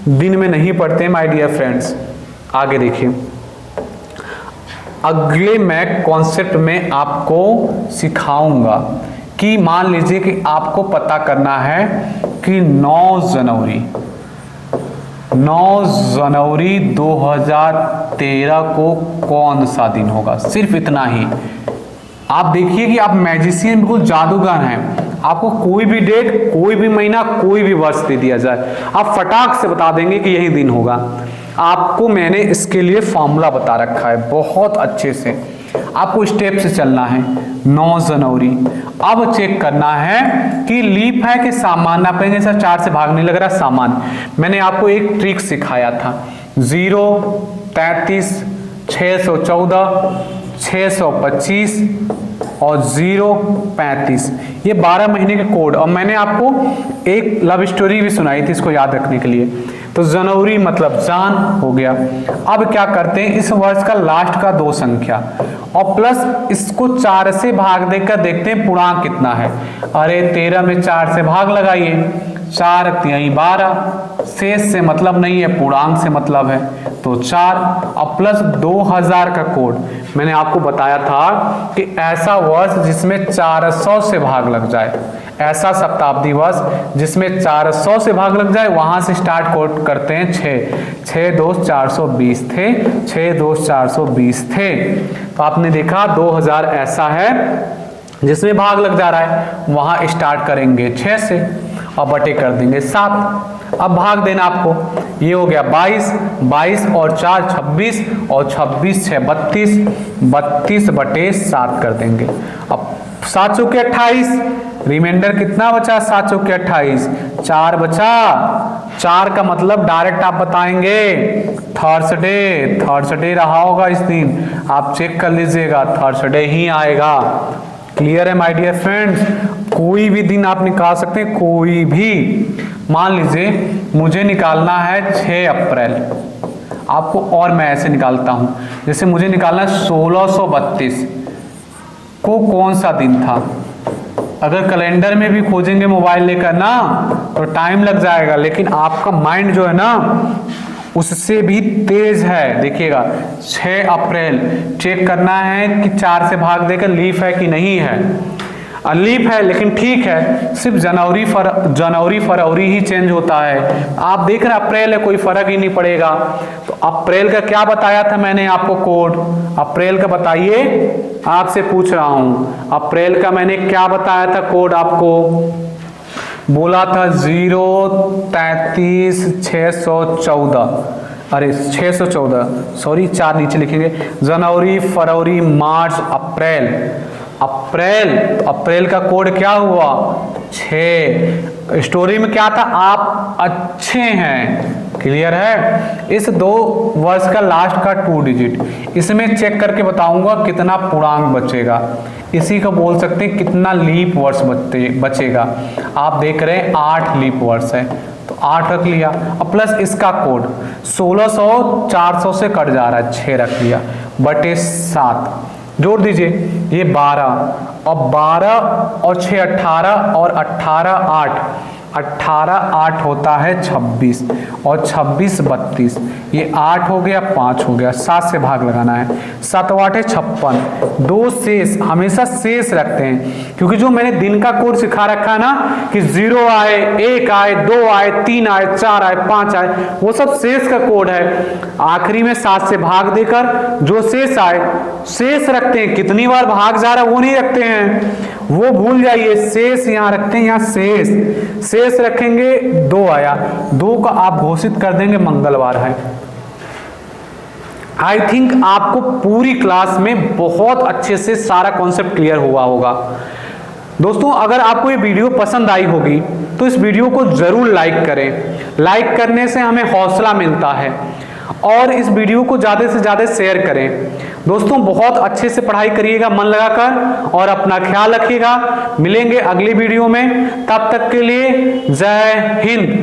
दिन में नहीं पड़ते माय डियर फ्रेंड्स। आगे देखिए, अगले मैं कॉन्सेप्ट में आपको सिखाऊंगा कि मान लीजिए कि आपको पता करना है कि 9 जनवरी 2013 को कौन सा दिन होगा, सिर्फ इतना ही। आप देखिए कि आप मैजिशियन, बिल्कुल जादूगर हैं, आपको कोई भी डेट, कोई भी महीना, कोई भी वर्ष दे दिया जाए, आप फटाक से बता देंगे कि यही दिन होगा। आपको मैंने इसके लिए फॉर्मूला बता रखा है बहुत अच्छे से, आपको स्टेप से चलना है। 9 जनवरी, अब चेक करना है कि लीप है कि सामान्य। आप कहेंगे सर 4 से भाग नहीं लग रहा, सामान्य। मैंने आपको एक ट्रिक सिखाया था, 0, 33, 614, 625 और 035, ये 12 महीने के कोड। और मैंने आपको एक लव स्टोरी भी सुनाई थी इसको याद रखने के लिए। तो जनवरी मतलब जान हो गया। अब क्या करते हैं, इस वर्ष का लास्ट का 2 संख्या और प्लस इसको 4 से भाग देकर देखते हैं पूर्णांक कितना है। अरे 13 में 4 से भाग लगाइए, 4 3 12, शेष से मतलब नहीं है, पूर्णांक से मतलब है, तो 4 और प्लस 2000 का कोड। मैंने आपको बताया था कि ऐसा वर्ष जिसमें 400 से भाग लग जाए, ऐसा शताब्दी वर्ष जिसमें 400 से भाग लग जाए, वहां से स्टार्ट कोड करते हैं 6 2 420 थे, 6 2 420 थे। तो आपने देखा 2000 ऐसा है जिसमें भाग लग जा रहा है, वहां स्टार्ट करेंगे 6 से और बटे कर देंगे 7। अब भाग देना आपको, ये हो गया 22, 22 और 4 26 और 26 6 32, 32 बटे 7 कर देंगे। अब 7 चौके 28, रिमाइंडर कितना बचा, 7 चौके 28, 4 बचा। 4 का मतलब डायरेक्ट आप बताएंगे थर्सडे रहा होगा इस दिन, आप चेक कर लीजिएगा, थर्सडे ही आएगा। क्लियर है माय डियर फ्रेंड्स, कोई भी दिन आप निकाल सकते हैं, कोई भी। मान लीजिए मुझे निकालना है 6 अप्रैल, आपको और मैं ऐसे निकालता हूं, जैसे मुझे निकालना है 1632 को कौन सा दिन था। अगर कैलेंडर में भी खोजेंगे मोबाइल लेकर ना तो टाइम लग जाएगा, लेकिन आपका माइंड जो है ना उससे भी तेज है। देखिएगा 6 अप्रैल चेक करना है कि 4 से भाग देकर लीफ है कि नहीं है। लीफ है लेकिन ठीक है, सिर्फ जनवरी फरवरी ही चेंज होता है। आप देख रहे हैं अप्रैल है, कोई फर्क ही नहीं पड़ेगा। तो अप्रैल का क्या बताया था मैंने आपको कोड, अप्रैल का बताइए, आपसे पूछ रहा हूं अप्रैल का मैंने क्या बताया था कोड, आपको बोला था 033 614, अरे 614 सॉरी 4 नीचे लिखेंगे, जनवरी फरवरी मार्च अप्रैल। अप्रैल का कोड क्या हुआ 6। स्टोरी में क्या था, आप अच्छे हैं। क्लियर है। इस 2 वर्ष का लास्ट का 2 डिजिट, इसमें चेक करके बताऊंगा कितना पूर्णांक बचेगा, इसी को बोल सकते हैं कितना लीप वर्ष बचेगा। आप देख रहे हैं 8 लीप वर्ष है तो 8 रख लिया, और प्लस इसका कोड 1600 400 से कट जा रहा है, 6 रख लिया, बटे 7 जोड़ दीजिए, ये 12 और 12 और 6 18 और 18 8 होता है 26 और 26 32, ये 8 हो गया, 5 हो गया, 7 से भाग लगाना है, 7 8 56, 2 शेष, हमेशा शेष रखते हैं, क्योंकि जो मैंने दिन का कोड सिखा रखा है ना कि 0 आए, 1 आए, 2 आए, 3 आए, 4 आए, 5 आए, वो सब शेष का कोड है। आखिरी में 7 से भाग देकर जो शेष आए शेष रखते हैं, कितनी बार भाग जा रहा है वो नहीं रखते हैं, वो भूल जाइए, शेष यहाँ रखते हैं, यहाँ शेष रखेंगे। 2 आया, 2 का आप घोषित कर देंगे मंगलवार है। आई थिंक आपको पूरी क्लास में बहुत अच्छे से सारा कॉन्सेप्ट क्लियर हुआ होगा। दोस्तों अगर आपको ये वीडियो पसंद आई होगी तो इस वीडियो को जरूर लाइक करें, लाइक करने से हमें हौसला मिलता है, और इस वीडियो को ज़्यादा से ज़्यादा शेयर करें। दोस्तों बहुत अच्छे से पढ़ाई करिएगा मन लगाकर, और अपना ख्याल रखिएगा। मिलेंगे अगली वीडियो में, तब तक के लिए जय हिंद।